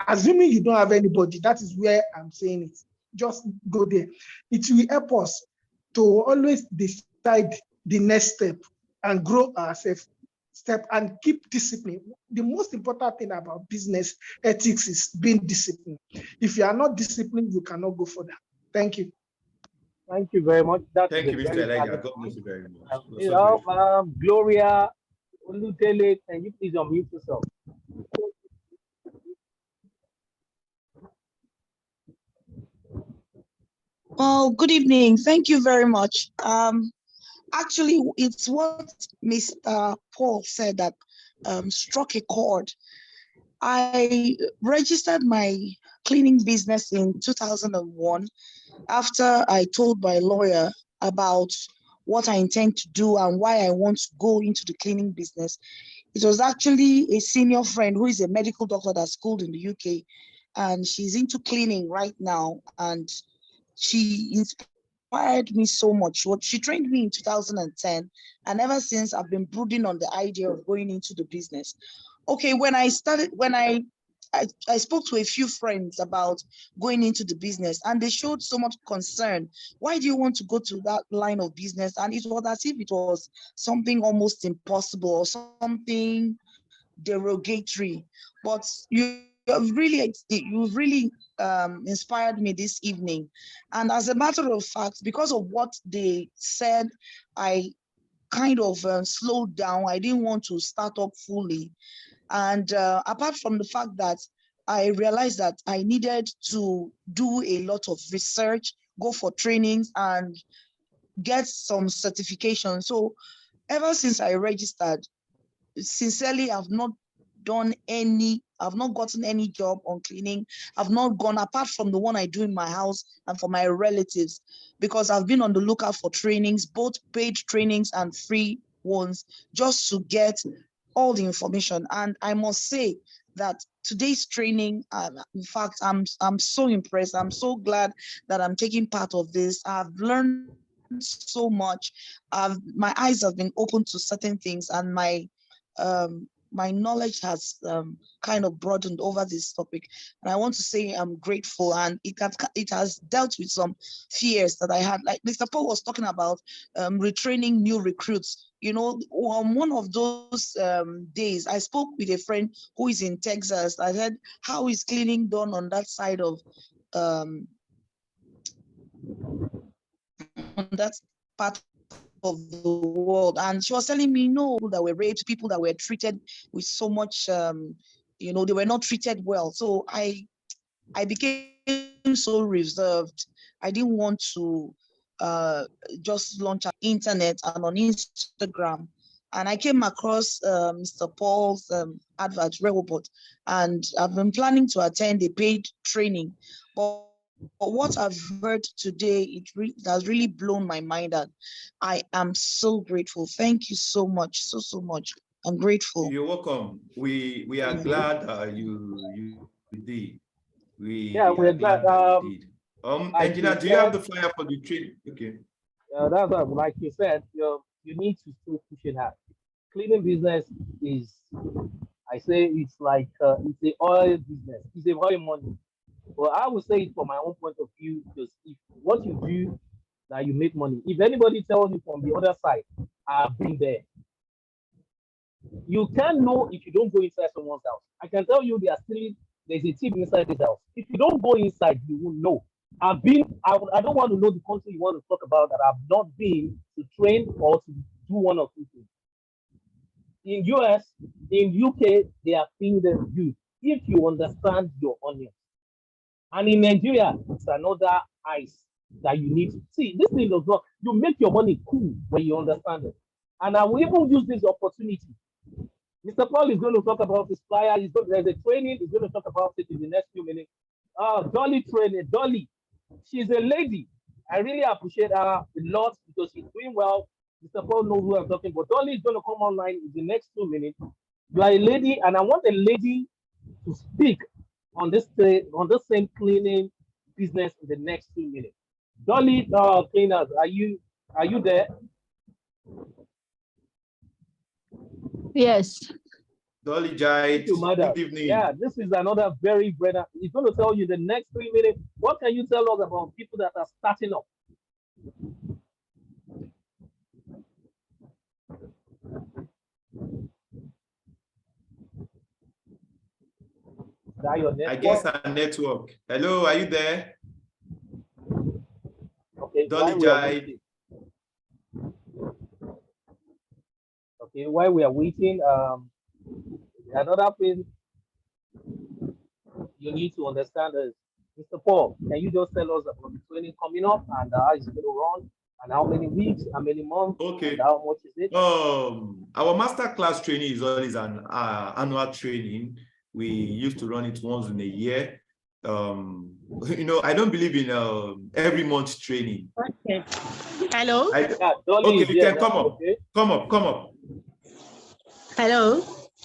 assuming you don't have anybody, that is where I'm saying it. Just go there. It will help us to always decide the next step and grow ourselves step and keep discipline. The most important thing about business ethics is being disciplined. If you are not disciplined, you cannot go further. Thank you. Thank you very much. Thank you, Mr. Elijah. God bless you very much. Gloria Oludele, can you please unmute yourself? Well, good evening. Thank you very much. Actually, it's what Mr. Paul said that struck a chord. I registered my cleaning business in 2001 after I told my lawyer about what I intend to do and why I want to go into the cleaning business. It was actually a senior friend who is a medical doctor that's schooled in the UK, and she's into cleaning right now, and she inspired me so much. She trained me in 2010, and ever since I've been brooding on the idea of going into the business. Okay, when I spoke to a few friends about going into the business, and they showed so much concern. Why do you want to go to that line of business? And it was as if it was something almost impossible or something derogatory. But you've really inspired me this evening. And as a matter of fact, because of what they said, I kind of slowed down. I didn't want to start up fully. And apart from the fact that I realized that I needed to do a lot of research, go for trainings, and get some certification. So ever since I registered, sincerely, I've not gotten any job on cleaning. I've not gone, apart from the one I do in my house and for my relatives, because I've been on the lookout for trainings, both paid trainings and free ones, just to get all the information. And I must say that today's training, in fact, I'm so impressed. I'm so glad that I'm taking part of this. I've learned so much. My eyes have been opened to certain things, and my knowledge has kind of broadened over this topic. And I want to say I'm grateful, and it has dealt with some fears that I had. Like Mr. Paul was talking about retraining new recruits. You know, on one of those days, I spoke with a friend who is in Texas. I said, how is cleaning done on that side of on that part of the world? And she was telling me, no, that were raped, people that were treated with so much, they were not treated well. So I became so reserved. I didn't want to just launch on internet and on Instagram. And I came across Mr. Paul's advert, Robot, and I've been planning to attend a paid training. But what I've heard today, it has really blown my mind, and I am so grateful. Thank you so much, so much. I'm grateful. You're welcome. We are glad you did. We're glad. Engineer, do you have the flyer for the training? Okay. That's what, like you said, you need to still push it hard. Cleaning business is, I say, it's like it's the oil business. It's the oil money. Well, I would say it from my own point of view, because if what you do, that you make money. If anybody tells you from the other side, I've been there. You can't know if you don't go inside someone's house. I can tell you there's a tip inside this house. If you don't go inside, you won't know. I don't want to know the country you want to talk about that I've not been to train or to do one or two things. In US, in UK, they are seeing them good if you understand your onions. And in Nigeria, it's another ice that you need to see. This thing does not, you make your money cool when you understand it. And I will even use this opportunity. Mr. Paul is going to talk about his flyer. There's a training. He's going to talk about it in the next few minutes. Dolly training. Dolly, she's a lady. I really appreciate her a lot because she's doing well. Mr. Paul knows who I'm talking about. Dolly is going to come online in the next 2 minutes. You are a lady, and I want a lady to speak on this same cleaning business in the next 2 minutes. Dolly Cleaners, are you there? Yes. Dolly Jai, good evening. Yeah, this is another very brother. He's going to tell you the next 3 minutes. What can you tell us about people that are starting up? Is that your network? I guess our network. Hello, are you there? Okay, Dolly Jai. Okay, while we are waiting, another thing you need to understand is, Mr. Paul, can you just tell us about the training coming up and how it's going to run and how many weeks, how many months, okay, and how much is it? Our master class training is always an annual training. We used to run it once in a year. You know, I don't believe in every month training. Okay. Hello. Okay, you can come up. Okay. Come up. Hello.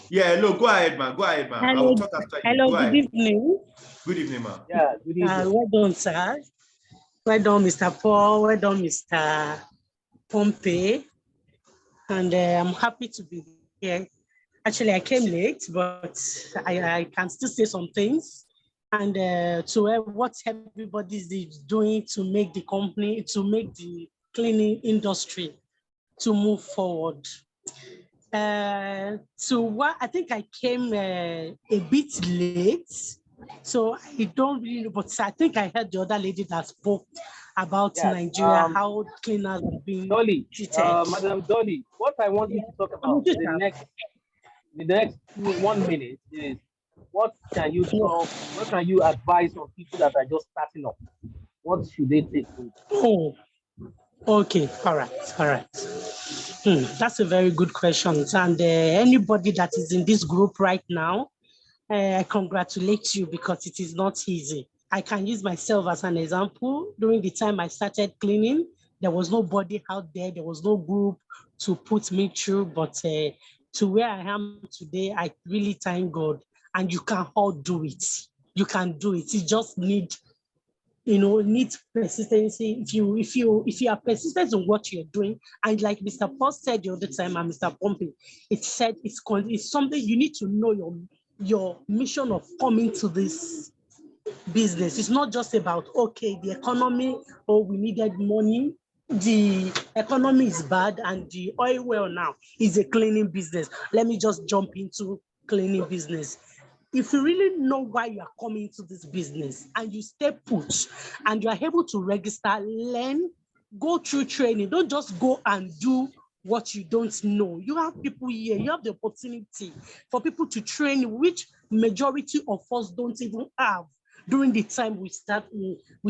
Yeah, hello. Go ahead, man. Hello. I will talk after you. Hello. Good evening. Good evening, man. Yeah. Good evening. Well done, sir. Well done, Mr. Paul. Well done, Mr. Pompey. And I'm happy to be here. Actually, I came late, but I can still say some things. And to what everybody is doing to make the company, to make the cleaning industry to move forward. So what I think I came a bit late, so I don't really know, but I think I heard the other lady that spoke about Nigeria, how cleaners are being treated. Madam Dolly, what I want you to talk about the next 1 minute is what can you advise on people that are just starting up? What should they take? Oh, okay, all right. That's a very good question. And anybody that is in this group right now, I congratulate you because it is not easy. I can use myself as an example. During the time I started cleaning, there was nobody out there. There was no group to put me through. But to where I am today, I really thank God. And you can all do it. You can do it. You just need persistency. If you are persistent in what you're doing, and like Mr. Paul said the other time, and Mr. Pompey, it's something you need to know your mission of coming to this business. It's not just about, okay, the economy, we needed money. The economy is bad and the oil well now is a cleaning business. Let me just jump into cleaning business. If you really know why you are coming to this business and you stay put and you are able to register, learn, go through training, don't just go and do what you don't know. You have people here, you have the opportunity for people to train, which majority of us don't even have during the time we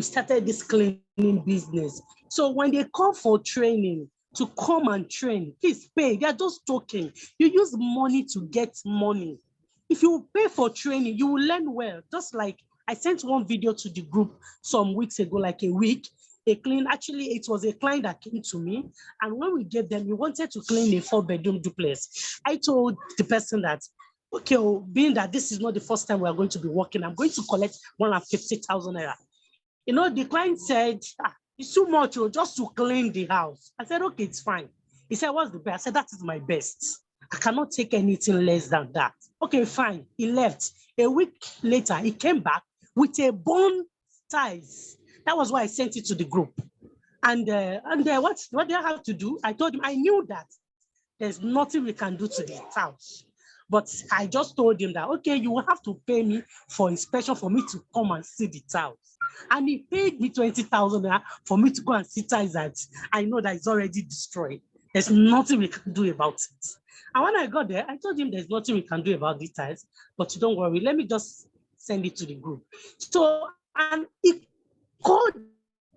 started this cleaning business. So when they call for training, to come and train, please pay. They're just talking. You use money to get money. If you pay for training, you will learn well. Just like I sent one video to the group some weeks ago, like a week. Actually, it was a client that came to me. And when we gave them, he wanted to clean a 4-bedroom duplex. I told the person that, okay, being that this is not the first time we are going to be working, I'm going to collect 150,000 naira. The client said, it's too much just to clean the house. I said, okay, it's fine. He said, what's the best? I said, that is my best. I cannot take anything less than that. Okay, fine. He left. A week later, he came back with a bone ties. That was why I sent it to the group. And what do I have to do? I told him, I knew that there's nothing we can do to the house. But I just told him that, okay, you will have to pay me for inspection for me to come and see the tiles. And he paid me 20,000 for me to go and see tiles that I know that it's already destroyed. There's nothing we can do about it. And when I got there, I told him there's nothing we can do about the tiles, but don't worry, let me just send it to the group. So, and he called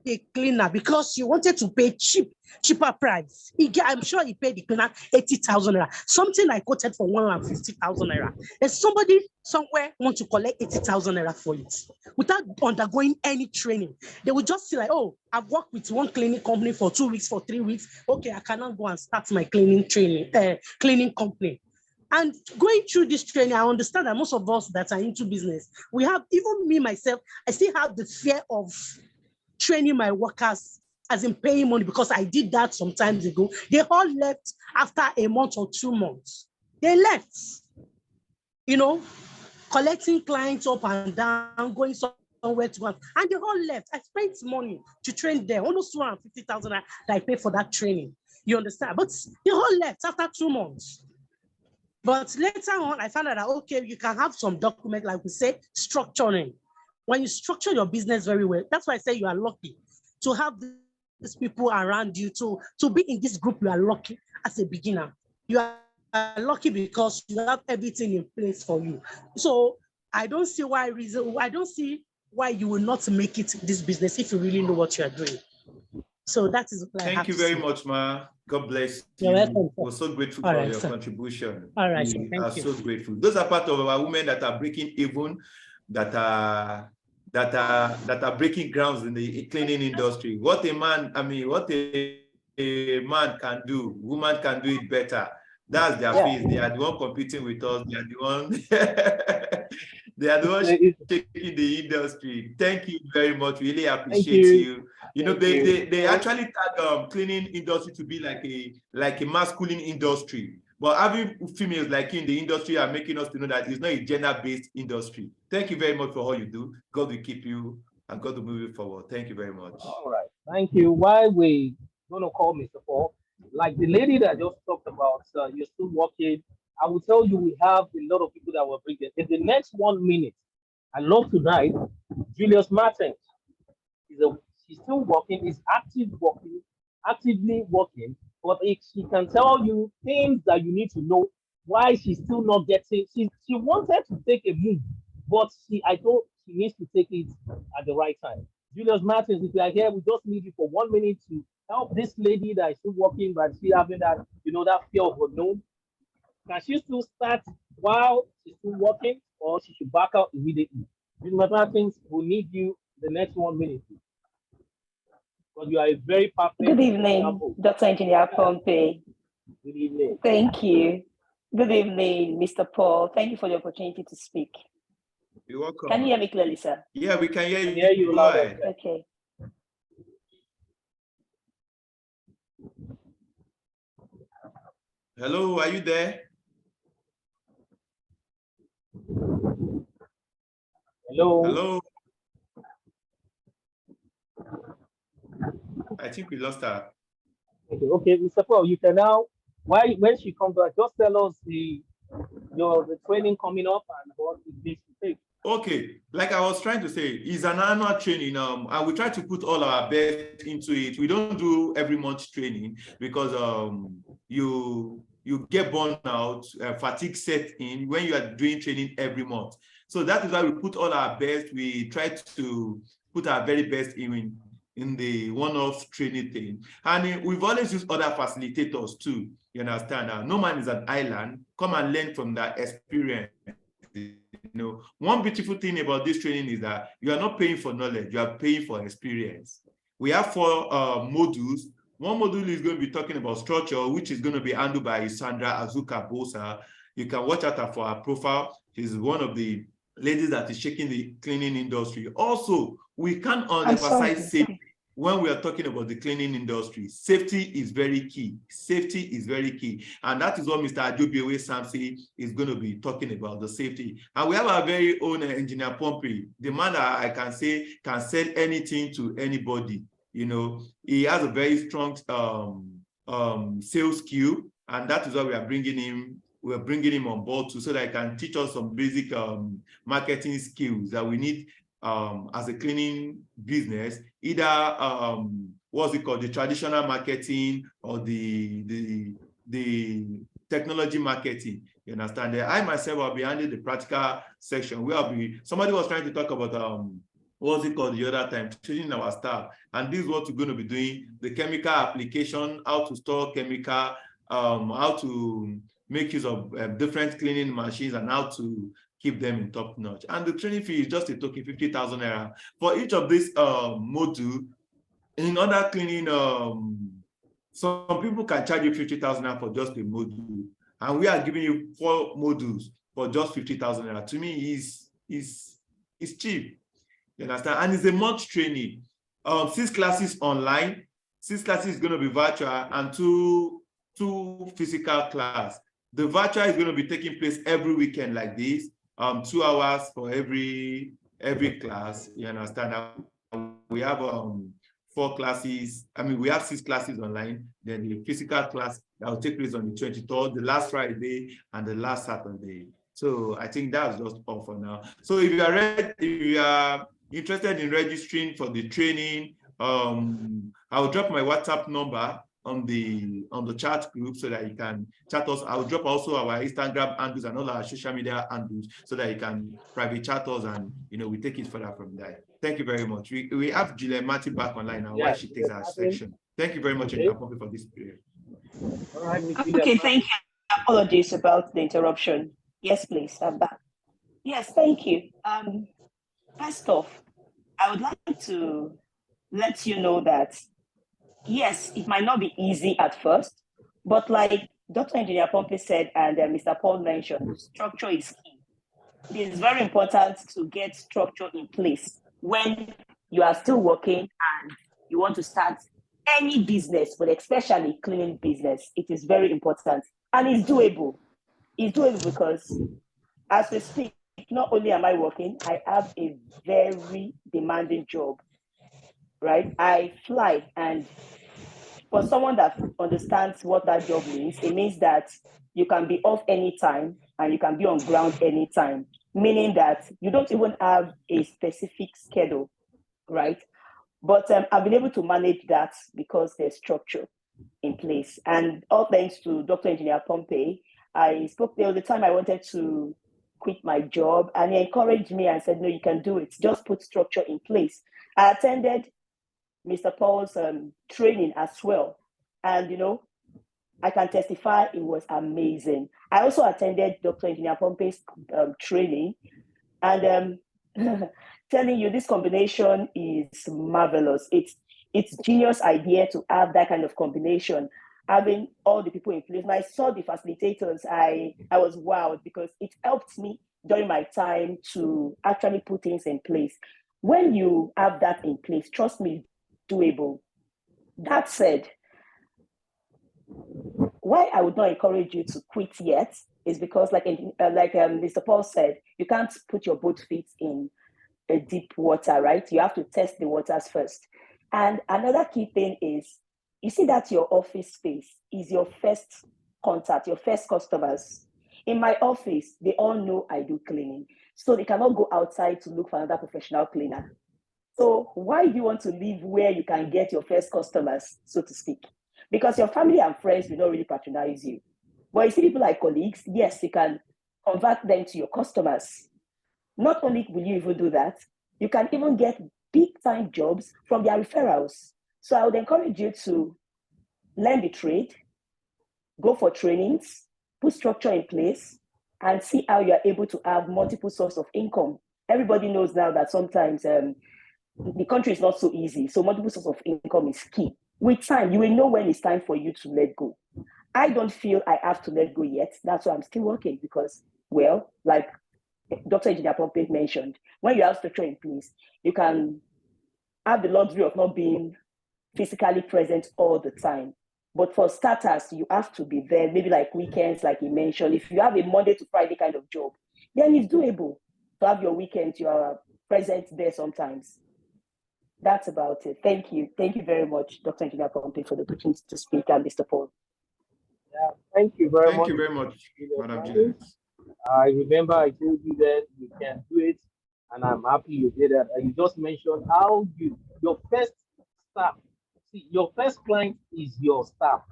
the cleaner because you wanted to pay cheaper price. I'm sure he paid the cleaner 80,000 naira, something I quoted for 150,000 naira. There's somebody somewhere want to collect 80,000 naira for it without undergoing any training. They would just say like, oh, I've worked with one cleaning company for 2 weeks, for 3 weeks. Okay, I cannot go and start my cleaning company. And going through this training, I understand that most of us that are into business, we have, even me myself, I still have the fear of training my workers, as in paying money, because I did that some times ago. They all left after a month or 2 months. They left, collecting clients up and down, going somewhere to work, and they all left. I spent money to train them, almost 250,000 that I paid for that training. You understand? But they all left after 2 months. But later on, I found out that, okay, you can have some document, like we say, structuring. When you structure your business very well, that's why I say you are lucky to have these people around you, to be in this group. You are lucky as a beginner. You are lucky because you have everything in place for you. So I don't see why you will not make it this business if you really know what you are doing. So that is what I have to say. Thank you very much, Ma. God bless you. You're welcome. We're so grateful for your contribution. All right, we thank are you. so grateful. Those are part of our women that are breaking even, that are breaking grounds in the cleaning industry. What a man can do, woman can do it better. That's their face. They are the one competing with us. They are the one. They are the ones taking the industry. Thank you very much. Really appreciate you. They actually tag cleaning industry to be like a masculine industry. But having females like you in the industry are making us to know that it's not a gender-based industry. Thank you very much for all you do. God will keep you and God will move you forward. Thank you very much. All right. Thank you. Why we going to call Mr. Paul? Like the lady that just talked about, you're still working. I will tell you, we have a lot of people that will bring it. In the next 1 minute, I love tonight, Julius Martins. She's still working, is actively working, but she can tell you things that you need to know why she's still not getting. She wanted to take a move, but I thought she needs to take it at the right time. Julius Martins, if you are here, we just need you for 1 minute to help this lady that is still working, but she having that, that fear of unknown. Can she still start while she's still working, or she should back out immediately? Julius Martins, we need you the next 1 minute. But you are a very perfect. Good evening, example. Dr. Engineer Pompey. Good evening. Thank you. Good evening, Mr. Paul. Thank you for the opportunity to speak. You're welcome. Can you hear me clearly, sir? Yeah, we can hear you. Hear you loud. Okay. Hello, are you there? Hello. Hello. I think we lost her. Okay, Mr. Paul, you can now, when she comes back, just tell us the training coming up and what it needs to take. Okay, like I was trying to say, it's an annual training, and we try to put all our best into it. We don't do every month training because you get burned out, fatigue sets in when you are doing training every month. So that is why we put all our best. We try to put our very best in the one-off training thing. And we've always used other facilitators too, you understand? No man is an island. Come and learn from that experience. One beautiful thing about this training is that you are not paying for knowledge, you are paying for experience. We have 4 modules. One module is going to be talking about structure, which is going to be handled by Sandra Azuka Bosa. You can watch out for her profile. She's one of the ladies that is shaking the cleaning industry. Also, we can't emphasize safety when we are talking about the cleaning industry. Safety is very key. Safety is very key. And that is what Mr. Ajobiwe Samsi is going to be talking about, the safety. And we have our very own engineer Pompey, the man that I can say can sell anything to anybody. He has a very strong sales skill, and that is why we are bringing him. We're bringing him on board so that he can teach us some basic marketing skills that we need as a cleaning business, either what's it called, the traditional marketing or the technology marketing. You understand that? I myself will be handling the practical section where somebody was trying to talk about what's it called the other time, training our staff. And this is what we're going to be doing, the chemical application, how to store chemical, how to make use of different cleaning machines and how to keep them in top notch. And the training fee is just a token, 50,000 naira. For each of these module, in other cleaning, some people can charge you 50,000 naira for just a module. And we are giving you 4 modules for just 50,000 naira. To me, is cheap. You understand? And it's a month training. 6 classes online, 6 classes is going to be virtual, and two physical class. The virtual is going to be taking place every weekend like this, 2 hours for every class. You understand? We have 4 classes. I mean, we have 6 classes online. Then the physical class that will take place on the 23rd, the last Friday, and the last Saturday. So I think that's just all for now. So if you are ready, if you are interested in registering for the training, I'll drop my WhatsApp number on the chat group so that you can chat us. I'll drop also our Instagram handles and all our social media handles so that you can private chat us, and we take it further from there. Thank you very much. We have Juliet Martin back online now while she takes our section. Thank you very much, Engr, for this period. All right, Okay, thank you. Apologies about the interruption. Yes, please. I'm back. Yes, thank you. First off, I would like to let you know that, yes, it might not be easy at first, but like Dr. Engineer Pompey said and Mr. Paul mentioned, structure is key. It is very important to get structure in place when you are still working and you want to start any business, but especially cleaning business. It is very important, and it's doable. It's doable because as we speak, not only am I working, I have a very demanding job, right? I fly, and for someone that understands what that job means, it means that you can be off anytime and you can be on ground anytime, meaning that you don't even have a specific schedule, right? But I've been able to manage that because there's structure in place. And all thanks to Dr. Engineer Pompey, I spoke there the time I wanted to quit my job, and he encouraged me and said, no, you can do it. Just put structure in place. I attended Mr. Paul's training as well. And, I can testify it was amazing. I also attended Dr. Engineer Pompey's training, and telling you this combination is marvelous. It's genius idea to have that kind of combination, having all the people in place. When I saw the facilitators, I was wowed because it helped me during my time to actually put things in place. When you have that in place, trust me, doable. That said, why I would not encourage you to quit yet is because, like Mr. Paul said, you can't put your both feet in a deep water, right? You have to test the waters first. And another key thing is, you see that your office space is your first contact, your first customers. In my office, they all know I do cleaning, so they cannot go outside to look for another professional cleaner. So why do you want to live where you can get your first customers, so to speak? Because your family and friends will not really patronize you. But you see people like colleagues, yes, you can convert them to your customers. Not only will you even do that, you can even get big time jobs from their referrals. So I would encourage you to learn the trade, go for trainings, put structure in place, and see how you are able to have multiple sources of income. Everybody knows now that sometimes the country is not so easy. So multiple sources of income is key. With time, you will know when it's time for you to let go. I don't feel I have to let go yet. That's why I'm still working because, well, like Dr. Engineer Pompey mentioned, when you have structure in place, you can have the luxury of not being physically present all the time. But for starters, you have to be there, maybe like weekends, like he mentioned. If you have a Monday to Friday kind of job, then it's doable to have your weekends, you are present there sometimes. That's about it. Thank you. Thank you very much, Dr. Engineer Pompey, for the opportunity to speak, and Mr. Paul. Yeah, thank you very much. Thank you very much, Madam Juliet. I remember I told you that you can do it, and I'm happy you did that. And you just mentioned how your first staff See, your first client is your staff.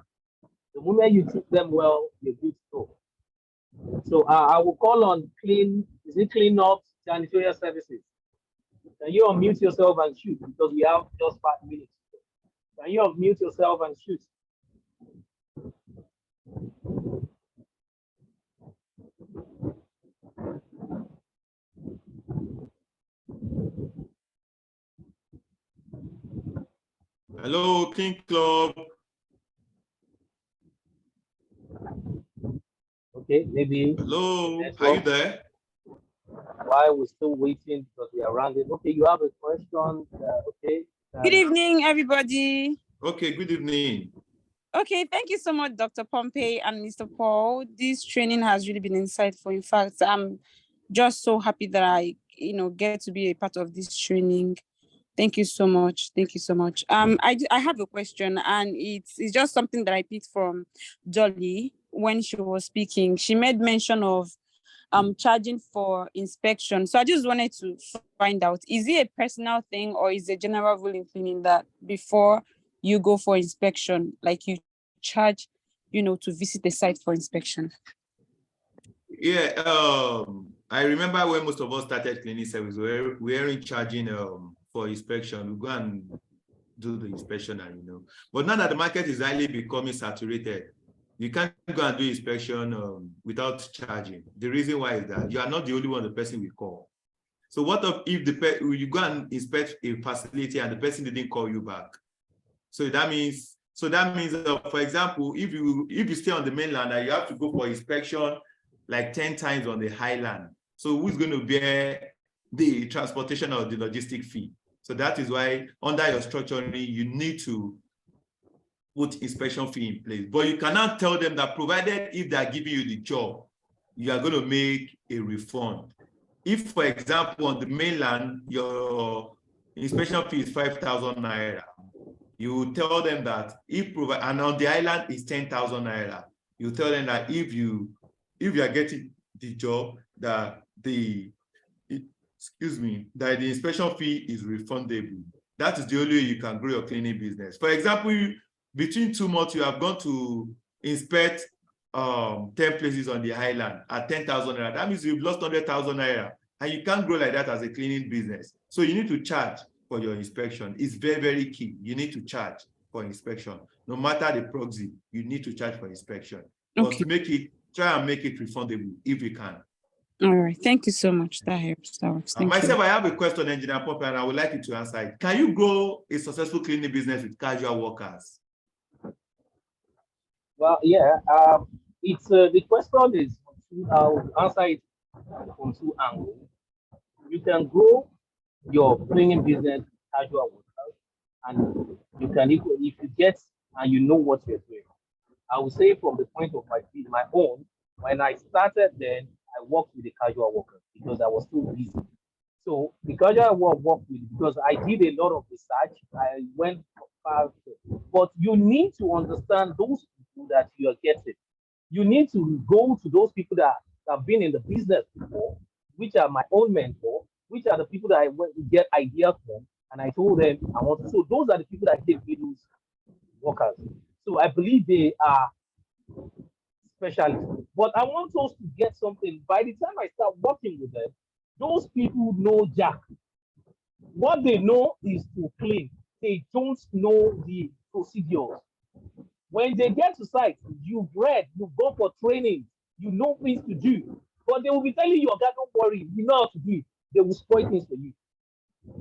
The moment you treat them well, you're good to go. So I will call on clean up janitorial services. Can you unmute yourself and shoot? Because we have just 5 minutes. Can you unmute yourself and shoot? Hello, King Club. Okay, maybe. Hello, are you there? While we're still waiting because we are rounding. Okay, you have a question. Okay. Good evening, everybody. Okay, good evening. Okay, thank you so much, Dr. Pompey and Mr. Paul. This training has really been insightful. In fact, I'm just so happy that I, get to be a part of this training. Thank you so much. Thank you so much. I have a question, and it's just something that I picked from Dolly when she was speaking. She made mention of charging for inspection. So I just wanted to find out, is it a personal thing or is it a general rule in cleaning that before you go for inspection, like you charge, to visit the site for inspection? Yeah, I remember when most of us started cleaning service, we weren't charging for inspection. We go and do the inspection, and But now that the market is highly becoming saturated, you can't go and do inspection without charging. The reason why is that you are not the only one the person will call. So what if you go and inspect a facility and the person didn't call you back? So that means, for example, if you stay on the mainland and you have to go for inspection like 10 times on the highland, so who's going to bear the transportation or the logistic fee? So that is why under your structuring, you need to put inspection fee in place. But you cannot tell them that provided if they are giving you the job, you are going to make a refund. If, for example, on the mainland, your inspection fee is 5,000 naira, you tell them that and on the island is 10,000 naira. You tell them that if you are getting the job, that the inspection fee is refundable. That is the only way you can grow your cleaning business. For example, between 2 months, you have gone to inspect 10 places on the island at 10,000 naira. That means you've lost 100,000 naira, and you can't grow like that as a cleaning business. So you need to charge for your inspection. It's very, very key. You need to charge for inspection. No matter the proxy, you need to charge for inspection. Okay. But try and make it refundable if you can. All right. Thank you so much. That helps. That works. Myself, I have a question, Engineer Pompey, and I would like you to answer it. Can you grow a successful cleaning business with casual workers? Well, yeah. It's the question is, I'll answer it from 2 angles. You can grow your cleaning business with casual workers, and you can if you get and you know what you're doing. I would say from the point of my own, when I started, then I worked with the casual workers because I was too busy. So the casual work with, because I did a lot of research, I went far, but you need to understand those people that you are getting. You need to go to those people that have been in the business before, which are my own mentor, which are the people that I went to get ideas from, and I told them I want to. So those are the people that give me those workers. So I believe they are specialists. But I want us to get something. By the time I start working with them, those people know Jack. What they know is to clean. They don't know the procedures. When they get to site, you've read, you've gone for training, you know things to do. But they will be telling you, okay, don't worry, you know how to do it. They will spoil things for you.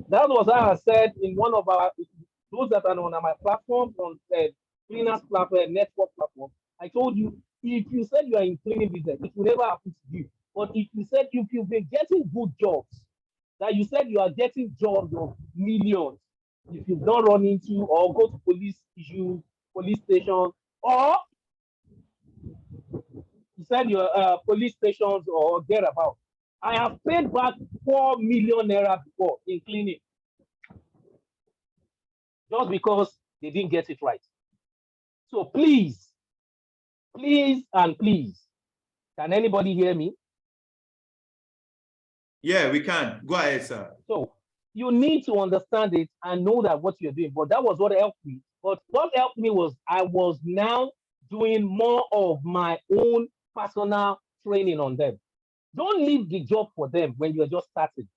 That was how I said in one of those that are on my platform, on the cleaners platform, network platform. I told you, if you said you are in cleaning business, it will never happen to you. But if you said if you've been getting good jobs, that you said you are getting jobs of millions, if you've not run into or go to police issues, police station, or you said your police stations or thereabout. I have paid back 4 million naira before in cleaning, just because they didn't get it right. So please, and please, can anybody hear me? Yeah, we can. Go ahead, sir. So you need to understand it and know that what you're doing. But that was what helped me. But what helped me was I was now doing more of my own personal training on them. Don't leave the job for them when you're just starting.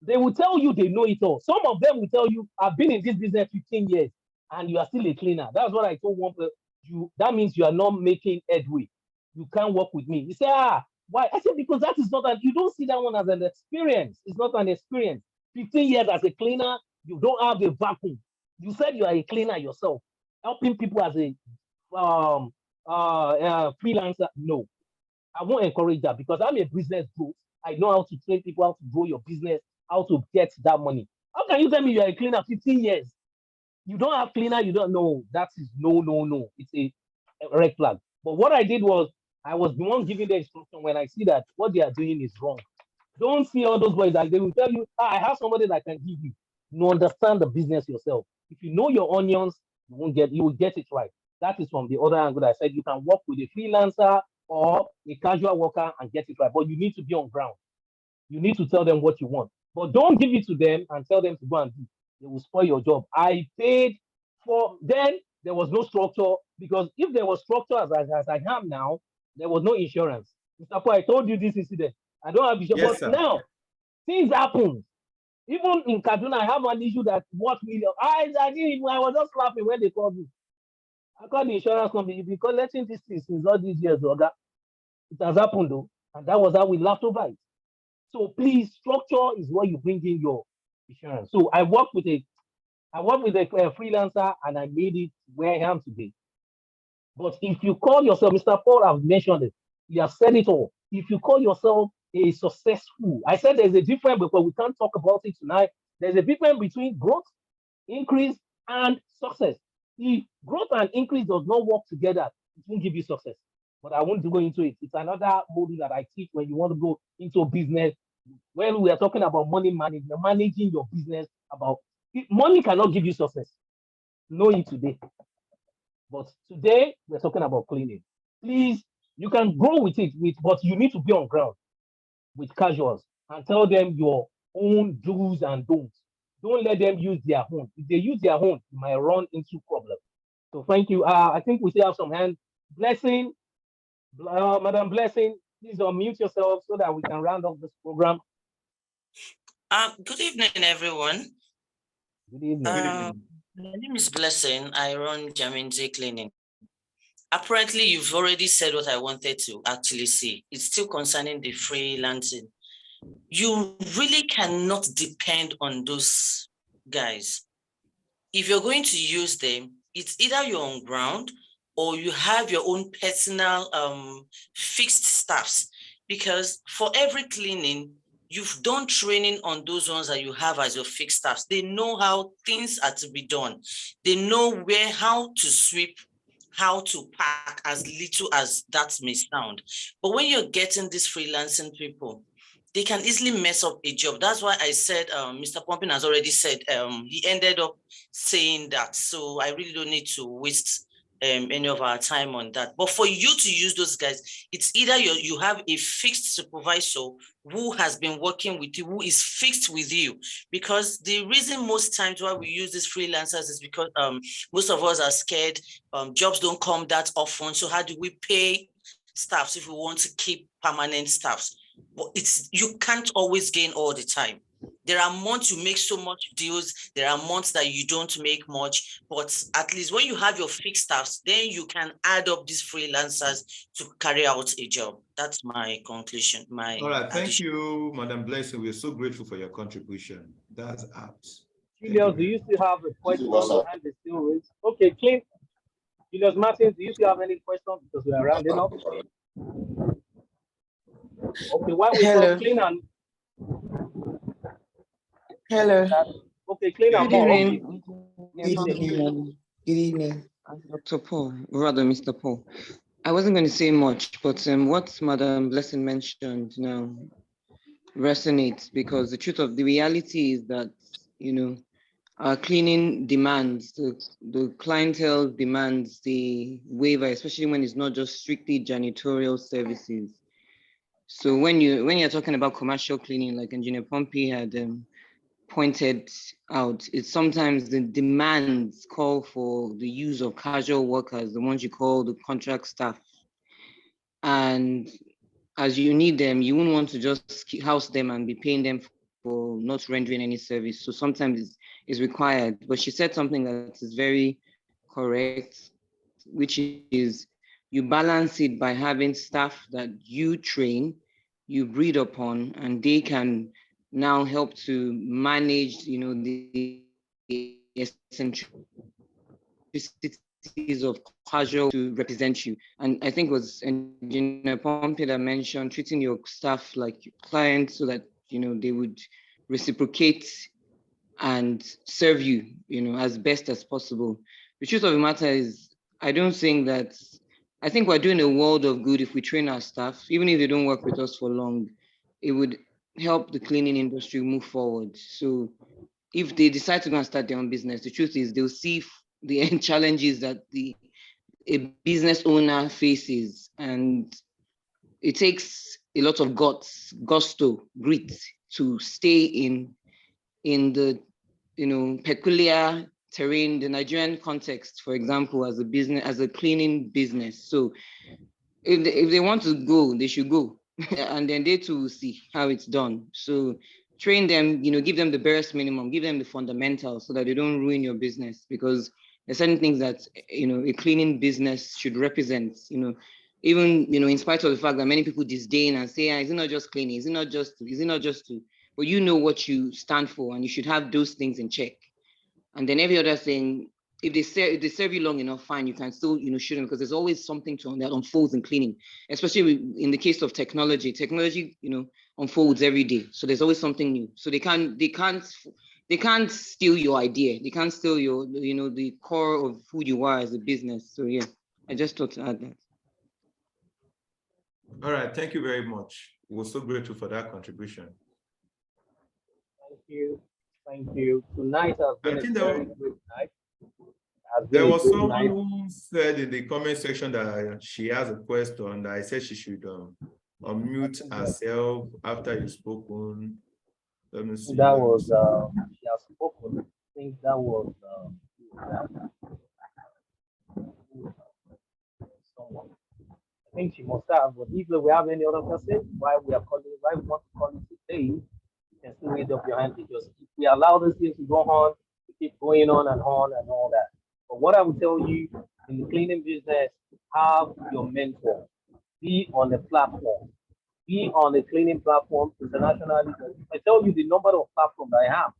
They will tell you they know it all. Some of them will tell you, I've been in this business 15 years and you are still a cleaner. That's what I told one person. That means you are not making headway. You can't work with me. He said, why? I said, because that is not you don't see that one as an experience. It's not an experience. 15 years as a cleaner, you don't have a vacuum. You said you are a cleaner yourself, helping people as a freelancer. No, I won't encourage that because I'm a business guru. I know how to train people, how to grow your business, how to get that money. How can you tell me you are a cleaner 15 years? You don't have cleaner, you don't know. That is no. It's a red flag. But what I did was I was the one giving the instruction when I see that what they are doing is wrong. Don't see all those boys that they will tell you, I have somebody that can give you. You understand the business yourself. If you know your onions, you will get it right. That is from the other angle. I said you can work with a freelancer or a casual worker and get it right, but you need to be on ground. You need to tell them what you want, but don't give it to them and tell them to go and do. They will spoil your job. I paid for then. There was no structure because if there was structure as I am now, there was no insurance. Mr. Paul, I told you this incident. I don't have insurance, Yes, but sir. now things happen. Even in Kaduna, I have an issue that what million. I didn't even. I was just laughing when they called me. I called the insurance company. You've been collecting this thing since all these years, Oga. It has happened though, and that was how we laughed over it. So please, structure is what you bring in your insurance. So I work with a freelancer and I made it where I am today. But if you call yourself, Mr. Paul, I've mentioned it, you have said it all. If you call yourself a successful, I said there's a difference because we can't talk about it tonight. There's a difference between growth, increase, and success. If growth and increase does not work together, it won't give you success. But I won't go into it. It's another model that I teach when you want to go into business. When we are talking about money management, managing your business, money cannot give you success. Know it today. But today we're talking about cleaning. Please, you can grow with it, but you need to be on ground with casuals and tell them your own do's and don'ts. Don't let them use their own. If they use their own, you might run into problems. So thank you. I think we still have some hands. Blessing, Madam Blessing, please unmute yourself so that we can round off this program. Good evening, everyone. Good evening. My name is Blessing. I run Jaminze Cleaning. Apparently, you've already said what I wanted to actually say. It's still concerning the freelancing. You really cannot depend on those guys. If you're going to use them, it's either you're on ground or you have your own personal fixed staffs. Because for every cleaning, you've done training on those ones that you have as your fixed staffs. They know how things are to be done. They know how to sweep, how to pack, as little as that may sound. But when you're getting these freelancing people, they can easily mess up a job. That's why I said, Mr. Pompey has already said, he ended up saying that. So I really don't need to waste any of our time on that. But for you to use those guys, it's either you have a fixed supervisor who has been working with you, who is fixed with you. Because the reason most times why we use these freelancers is because most of us are scared. Jobs don't come that often. So how do we pay staffs if we want to keep permanent staffs? But you can't always gain all the time. There are months you make so much deals. There are months that you don't make much. But at least when you have your fixed staffs, then you can add up these freelancers to carry out a job. That's my conclusion. All right. Thank you, Madam Blessing. We're so grateful for your contribution. That's apt. Julius, do you still have a question? Your hand is still raised. Okay, Clint. Julius Martin, do you still have any questions? Because we are rounding up. Okay, why we Hello. Clean and Hello. Okay, Clean and Good more. evening. Good evening, Dr. Paul, rather Mr. Paul. I wasn't going to say much, but what Madam Blessing mentioned now resonates, because the reality is that, our cleaning demands, the clientele demands the waiver, especially when it's not just strictly janitorial services. So when you're talking about commercial cleaning, like Engineer Pompey had pointed out, it's sometimes the demands call for the use of casual workers, the ones you call the contract staff. And as you need them, you wouldn't want to just house them and be paying them for not rendering any service. So sometimes it's required. But she said something that is very correct, which is you balance it by having staff that you train, you breed upon, and they can now help to manage, the eccentricities of casual to represent you. And I think it was Engineer Pompey that mentioned treating your staff like clients so that, they would reciprocate and serve you, as best as possible. The truth of the matter is, I think we're doing a world of good if we train our staff, even if they don't work with us for long. It would help the cleaning industry move forward. So if they decide to go and start their own business, the truth is they'll see the end challenges that a business owner faces. And it takes a lot of gusto, grit to stay in the peculiar terrain, the Nigerian context, for example, as a cleaning business. So if they want to go, they should go. And then they too will see how it's done. So train them, give them the barest minimum, give them the fundamentals so that they don't ruin your business, because there's certain things that, a cleaning business should represent, even, in spite of the fact that many people disdain and say, is it not just cleaning? Is it not just to, but you know what you stand for, and you should have those things in check. And then every other thing, if they serve you long enough, fine, you can still, shoot them, because there's always something that unfolds in cleaning, especially in the case of technology. Technology, unfolds every day. So there's always something new. So they can't steal your idea. They can't steal your, the core of who you are as a business. So yeah, I just thought to add that. All right, thank you very much. We're so grateful for that contribution. Thank you. Tonight has been a very good night. There was someone who said in the comment section that she has a question that I said she should unmute herself after you've spoken. Let me see. That was she has spoken. I think that was someone. I think she must have, but if we have any other person, why we want to call it today, you can still raise up your hand, because if we allow this thing to go on, to keep going on and all that. But what I will tell you, in the cleaning business, have your mentor. Be on the platform. Be on the cleaning platform internationally. If I tell you the number of platforms I have,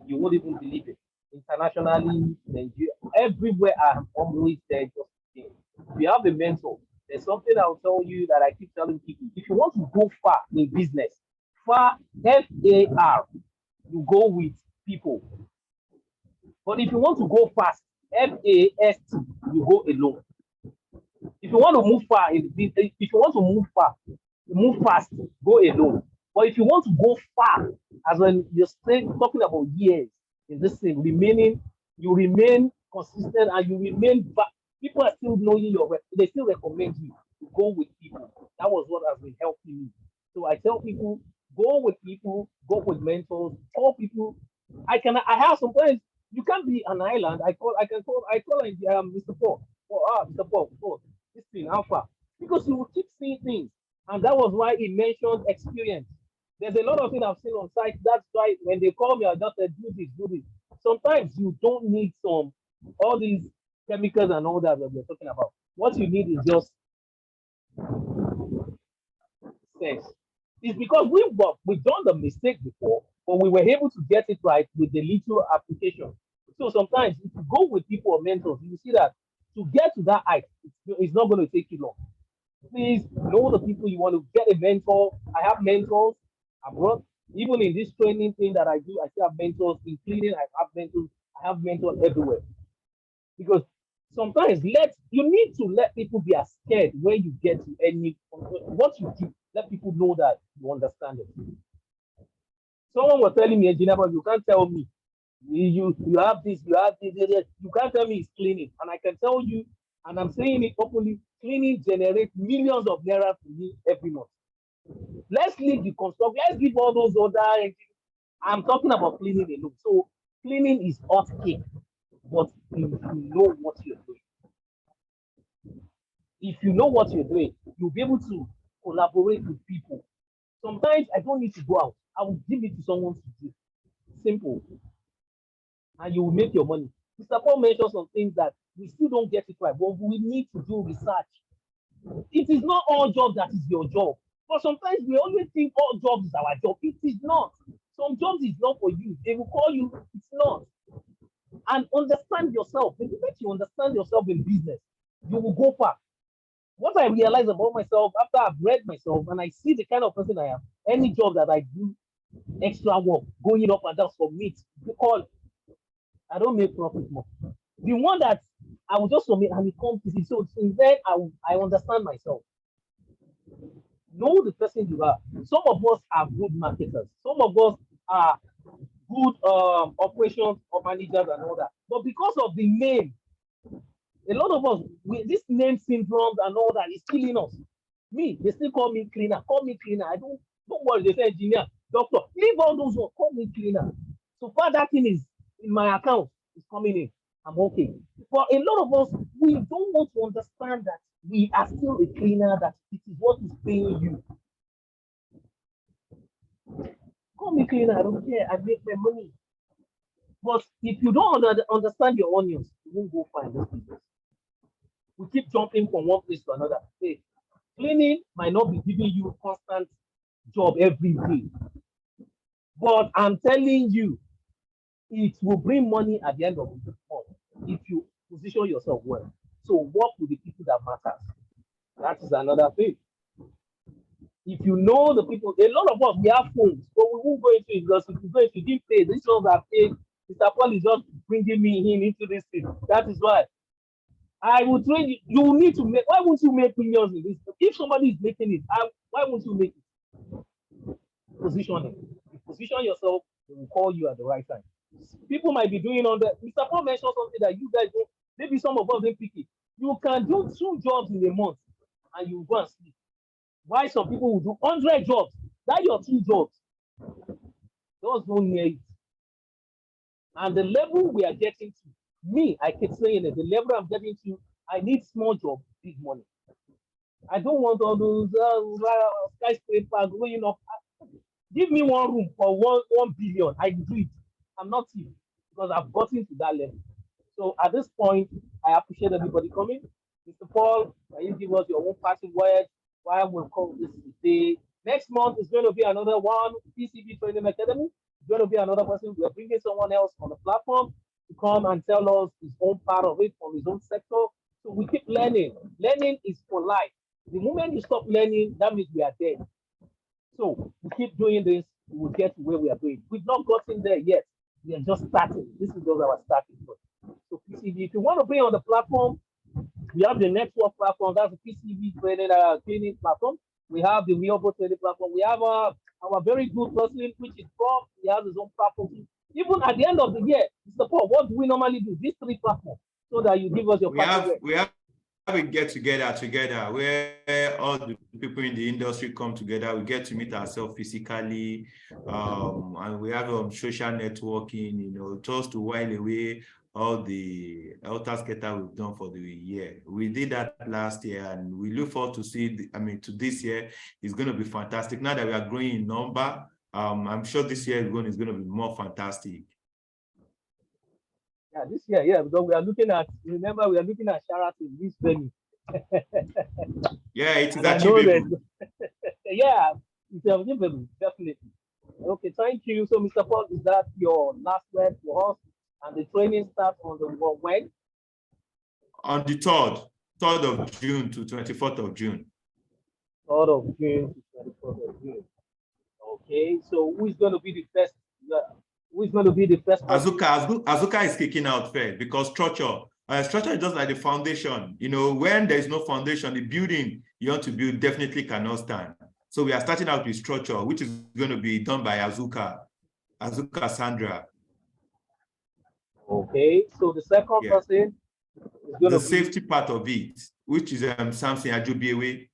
you won't even believe it. Internationally, Nigeria, everywhere I am always there just the same. If you have a mentor, there's something I'll tell you that I keep telling people. If you want to go far in business, far, F-A-R, you go with people. But if you want to go fast, F-A-S-T, you go alone. If you want to move far in business, if you want to move fast, go alone. But if you want to go far, as when you're talking about years in this thing, you remain consistent, and you remain back. People are still knowing they still recommend you to go with people. That was what has been helping me. So I tell people, go with people, go with mentors, call people. I have some friends. You can't be an island. I call Mr. Paul. Mr. Paul, this thing, how far? Because you will keep seeing things. And that was why he mentioned experience. There's a lot of things I've seen on site. That's why when they call me, I just said, do this. Sometimes you don't need all these chemicals and all that we're talking about. What you need is just sense. It's because we've done the mistake before, but we were able to get it right with the little application. So sometimes if you go with people or mentors, you see that to get to that height, it's not going to take you long. Please know the people you want to get a mentor. I have mentors abroad. Even in this training thing that I do, I still have mentors in cleaning. I have mentors everywhere. Because sometimes you need to let people be as scared when you get to what you do. Let people know that you understand it. Someone was telling me, Engineer, but you can't tell me you have this. You can't tell me it's cleaning, and I can tell you, and I'm saying it openly. Cleaning generates millions of naira to me every month. Let's leave the construction. Let's leave all those other I'm talking about cleaning alone. So cleaning is hot cake, but if you know what you're doing, you'll be able to collaborate with people. Sometimes I don't need to go out. I will give it to someone to do. Simple. And you will make your money. Mr. Paul mentioned some things that we still don't get it right, but we need to do research. It is not all jobs that is your job. But sometimes we always think all jobs is our job. It is not. Some jobs is not for you. They will call you, it's not. And understand yourself. The moment you understand yourself in business, you will go far. What I realize about myself after I've read myself and I see the kind of person I am, any job that I do, extra work, going up and down for me, because I don't make profit more. The one that I will just submit and it comes to it. So then I understand myself. Know the person you are. Some of us are good marketers. Some of us are good operations or managers and all that. But because of the name, a lot of us, this name syndrome and all that is killing us. Me, they still call me cleaner. Call me cleaner. I don't worry. They say engineer, doctor. Leave all those ones. Call me cleaner. So far that thing is in my account. It's coming in. I'm okay. But a lot of us, we don't want to understand that we are still a cleaner, that it is what is paying you. Call me cleaner, I don't care, I make my money. But if you don't understand your onions, you won't go find this business. We keep jumping from one place to another. Hey, cleaning might not be giving you constant job every day. But I'm telling you, it will bring money at the end of the month if you position yourself well. So work with the people that matter. That is another thing. If you know the people, a lot of us, we have phones, but we won't go into it because if you go into deep pay, these ones are paid. Mr. Paul is just bringing me in into this thing. That is why I will train you. You need to make, why won't you make millions in this? If somebody is making it, why won't you make it? Positioning. You position yourself, they will call you at the right time. People might be doing on the, Mr. Paul mentioned something that you guys don't, maybe some of us didn't pick it. You can do 2 jobs in a month and you go and sleep. Why some people will do 100 jobs? That your 2 jobs. Those don't near it. And the level we are getting to, me, I keep saying it, the level I'm getting to, I need small job, big money. I don't want all those skyscraper going up. Give me one room for 1 billion. I do it. I'm not cheap because I've gotten to that level. So at this point, I appreciate everybody coming. Mr. Paul, can you give us your own parting words? Why we'll call this today? Next month is going to be another one, PCB Training Academy. It's going to be another person. We're bringing someone else on the platform to come and tell us his own part of it from his own sector. So we keep learning. Learning is for life. The moment you stop learning, that means we are dead. So we keep doing this, we will get to where we are going. We've not gotten there yet. We are just starting. This is just our starting point. So PCB, if you want to be on the platform, we have the network platform. That's the PCB training platform. We have the Rehobo training platform. We have our very good person, which is Prof. He has his own platform. Even at the end of the year, Mr. Paul, what do we normally do? These 3 platforms, so that you give us your. We have a get together where all the people in the industry come together. We get to meet ourselves physically, and we have social networking. You know, just to while away all the altar scatter we've done for the year. We did that last year, and we look forward to see. To this year, it's going to be fantastic. Now that we are growing in number, I'm sure this year is going to be more fantastic. Yeah, this year, yeah, because we are looking at Sheraton, this venue. Yeah, it is achievable. Yeah, it's achievable, definitely. Okay, thank you. So, Mr. Paul, is that your last word for us? And the training starts on the when? On the 3rd of June to 24th of June. 3rd of June to 24th of June. Okay, so who is going to be the first? Who is going to be the first? Azuka is kicking out first because structure is just like the foundation. You know, when there is no foundation, the building you want to build definitely cannot stand. So we are starting out with structure, which is going to be done by Azuka Sandra. Okay, so the second person is going the to be safety part of it, which is Samson Ajubiewe.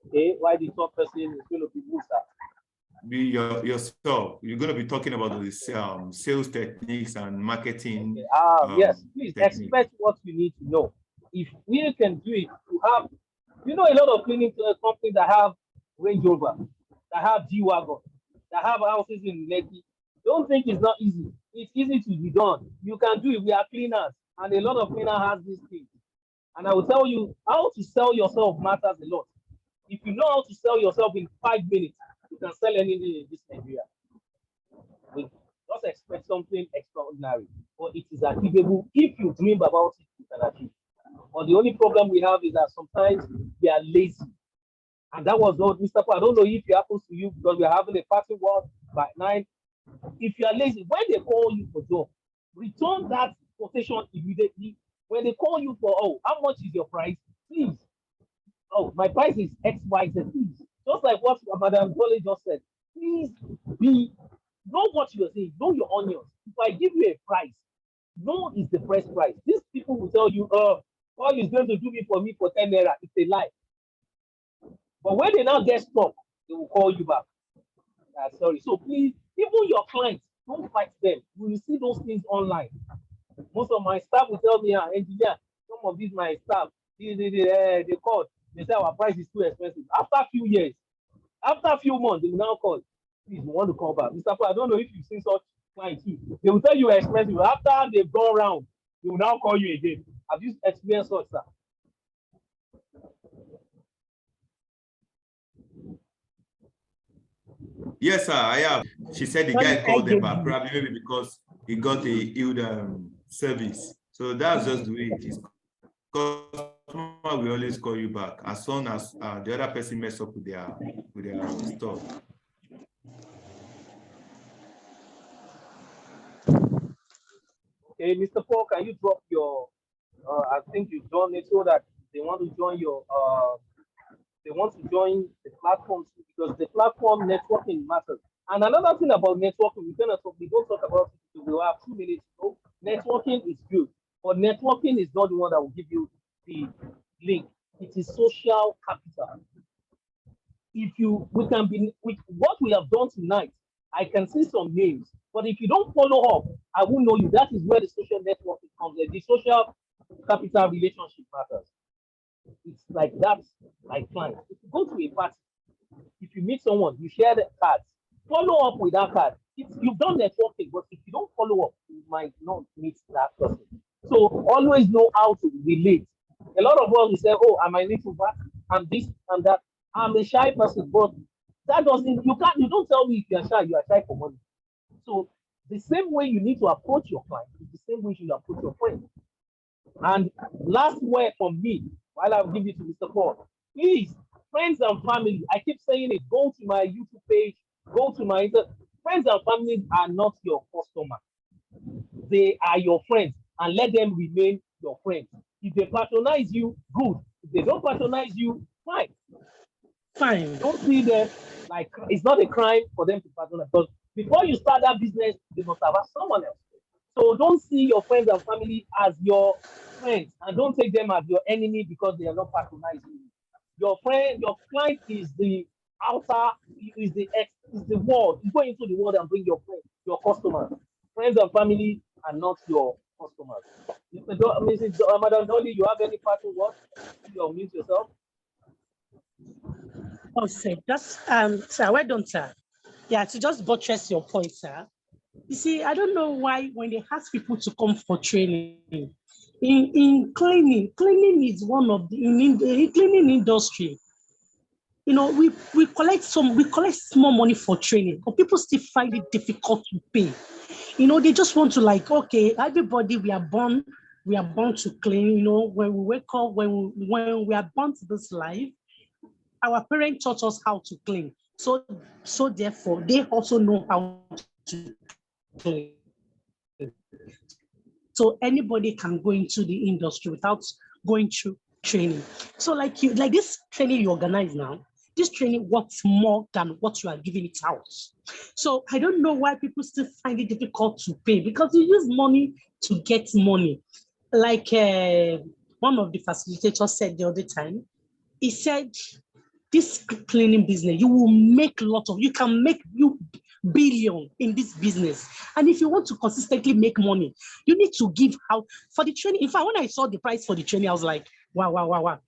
Okay, why the third person is going to be Musa? be yourself. You're going to be talking about the sales techniques and marketing. Yes, please expect what you need to know. If we can do it, you have, a lot of cleaning companies that have Range Rover, that have G-Wagon, that have houses in Lekki. Don't think it's not easy. It's easy to be done. You can do it. We are cleaners, and a lot of cleaners have these things. And I will tell you, how to sell yourself matters a lot. If you know how to sell yourself in 5 minutes, you can sell anything in this Nigeria. We just expect something extraordinary, but it is achievable. If you dream about it, you can achieve. But the only problem we have is that sometimes we are lazy. And that was what Mr. I don't know if it happens to you because we're having a party work by 9. If you are lazy, when they call you for job, return that quotation immediately. When they call you for, oh, how much is your price? Please. Oh, my price is XYZ. Please. Just like what Madam Dolly just said. Please know what you're saying. Know your onions. If I give you a price, know is the first price. These people will tell you, all is going to do it for me for 10 naira. It's a lie. But when they now get stuck, they will call you back. Sorry. So please, even your clients, don't fight them. You will see those things online. Most of my staff will tell me, engineer, some of these my staff, they call. They say our price is too expensive. After a few years, after a few months, they will now call. Please, we want to call back. Mr. I don't know if you've seen such clients too. They will tell you expensive. After they've gone around, they will now call you again. Have you experienced such, sir? Yes, sir, I have. She said the guy called them back, probably maybe because he got a yield service. So that's just the way it is. Customer will always call you back as soon as the other person mess up with their stuff. Okay, Mr. Paul, can you drop your? I think you've done it so that they want to join your. They want to join the platform because the platform networking matters. And another thing about networking, we don't talk about it. We will have 2 minutes. So networking is good, but networking is not the one that will give you the link. It is social capital. If you, we can be with what we have done tonight. I can see some names, but if you don't follow up, I won't know you. That is where the social networking comes in. The social capital relationship matters. It's like that, like clients. If you go to a party, if you meet someone, you share the cards, follow up with that card. You've done networking, but if you don't follow up, you might not meet that person. So always know how to relate. A lot of us will say, oh, am I introvert? I'm this and that. I'm a shy person, but that doesn't, you don't tell me if you're shy, you are shy for money. So the same way you need to approach your client is the same way you should approach your friend. And last word from me, while I'll give it to Mr. Paul, please, friends and family, I keep saying it, go to my YouTube page, go to my, friends and family are not your customer. They are your friends, and let them remain your friends. If they patronize you, good. If they don't patronize you, fine. Fine. Don't see them like it's not a crime for them to patronize. Because before you start that business, they must have asked someone else. So don't see your friends and family as your friends, and don't take them as your enemy because they are not patronizing you. Your friend, your client is the outer, is the world. You go into the world and bring your friends, your customers. Friends and family are not your customers. Mrs. Madam Dolly, you have any parting words? You mute yourself. Oh, sir, that's sir, well done, sir. Yeah, to just buttress your point, sir. You see, I don't know why when they ask people to come for training in cleaning is one of the in the cleaning industry. You know, we collect small money for training, but people still find it difficult to pay. You know, they just want to like, okay, everybody, we are born to clean. You know, when we wake up, when we are born to this life, our parents taught us how to clean. So therefore, they also know how to clean. So anybody can go into the industry without going through training. So like this training you organize now, this training works more than what you are giving it out. So I don't know why people still find it difficult to pay because you use money to get money. Like one of the facilitators said the other time, he said this cleaning business, you will make lots of, you can make you billion in this business. And if you want to consistently make money, you need to give out for the training. In fact, when I saw the price for the training, I was like, wow.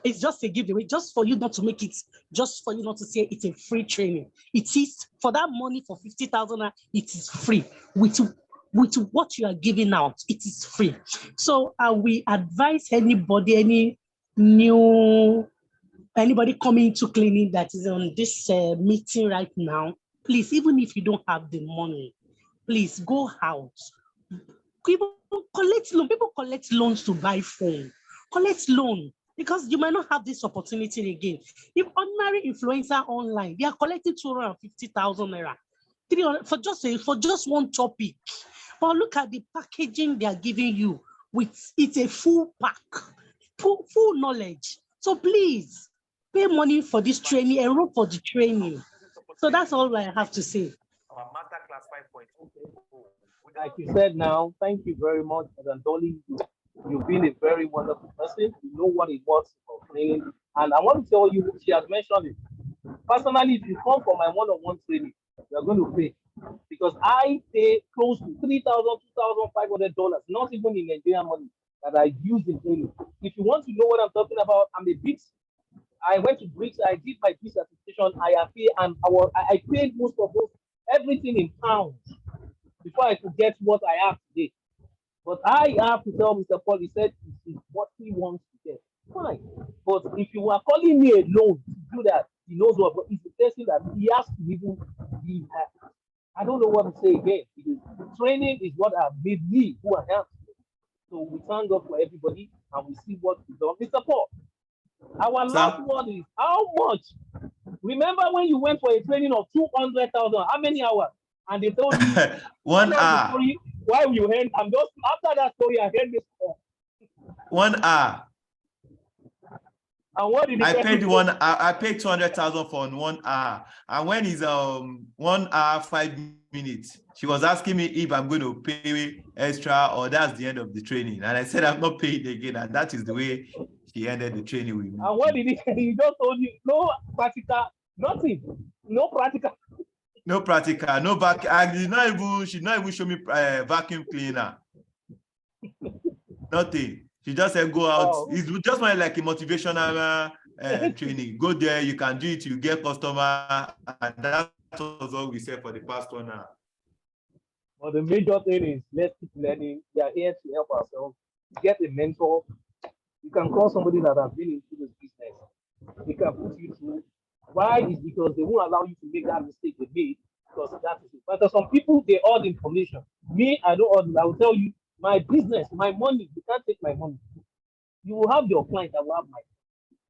It's just a giveaway, just for you not to make it, just for you not to say it's a free training. It is for that money for 50,000, it is free. With what you are giving out, it is free. So we advise anybody, anybody coming to cleaning that is on this meeting right now, please, even if you don't have the money, please go out. People collect loan. People collect loans to buy phone. Collect loan because you might not have this opportunity again. If ordinary influencer online, they are collecting 250,000 naira for just one topic. But look at the packaging they are giving you. It's a full pack, full knowledge. So please pay money for this training, enroll for the training. So that's all I have to say. Like you said now, thank you very much, Madam Dolly. You've been a very wonderful person. You know what it was for training. And I want to tell you, she has mentioned it. Personally, if you come for my one-on-one training, you're going to pay. Because I pay close to $3,000, $2,500, not even in Nigerian money, that I use in training. If you want to know what I'm talking about, I went to BRICS, I did my BRICS certification, I paid most of those, everything in pounds before I could get what I have today. But I have to tell Mr. Paul, he said this is what he wants to get. Fine. But if you are calling me alone to do that, he knows what, but it's the person that he has to even be. I don't know what to say again, because training is what has made me who I am. So we thank God for everybody and we see what we've done. Mr. Paul, our last word is how much? Remember when you went for a training of 200,000, how many hours? And they told you 1 hour. Story, why you heard? I'm just after that story. I heard this. 1 hour. And what did I paid 1 hour. I paid 200,000 for 1 hour. And when it's 1 hour 5 minutes, she was asking me if I'm going to pay extra or that's the end of the training. And I said I'm not paying again. And that is the way she ended the training with me. And what did he say? He just told you no practical, nothing, no practical. No practical, no vacuum. She did not even show me vacuum cleaner. Nothing. She just said go out. Oh. It's just like a motivational training. Go there, you can do it, you get customer, and that was all we said for the past 1 hour. But the major thing is let's keep learning. We are here to help ourselves. Get a mentor. You can call somebody that has been into this business. They can put you through. Why? Is because they won't allow you to make that mistake they made, because that is it. But some people, they all the information. Me, I don't order. I will tell you my business, my money. You can't take my money. You will have your client that will have my.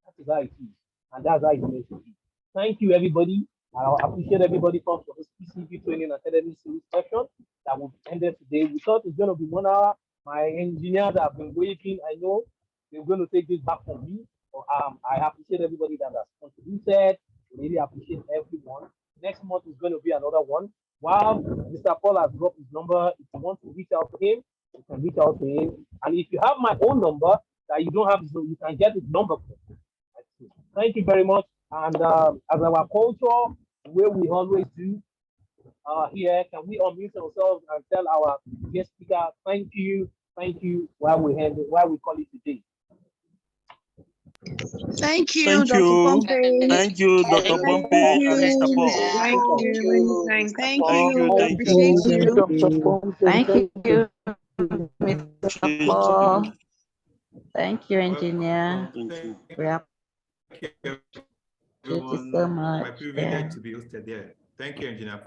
That is how it is, and that's how it makes it. Thank you, everybody. I appreciate everybody from this PCB Training Academy series session that will end today. We thought it's going to be 1 hour. My engineers have been waiting. I know they're going to take this back from me. So, I appreciate everybody that has contributed. Really appreciate everyone. Next month is going to be another one. While Mr. Paul has dropped his number, if you want to reach out to him, you can reach out to him. And if you have my own number that you don't have, so you can get his number. Thank you very much. And as our culture, the way we always do here, can we unmute ourselves and tell our guest speaker, thank you, while we call it today. Thank you, Dr. Pompey. Thank you, Dr. Pompey and Mr. Paul. Thank you. Thank you. I appreciate you. Thank you, Mr. Paul. Thank you, engineer. We appreciate you so much. My privilege to be hosted there. Thank you, engineer.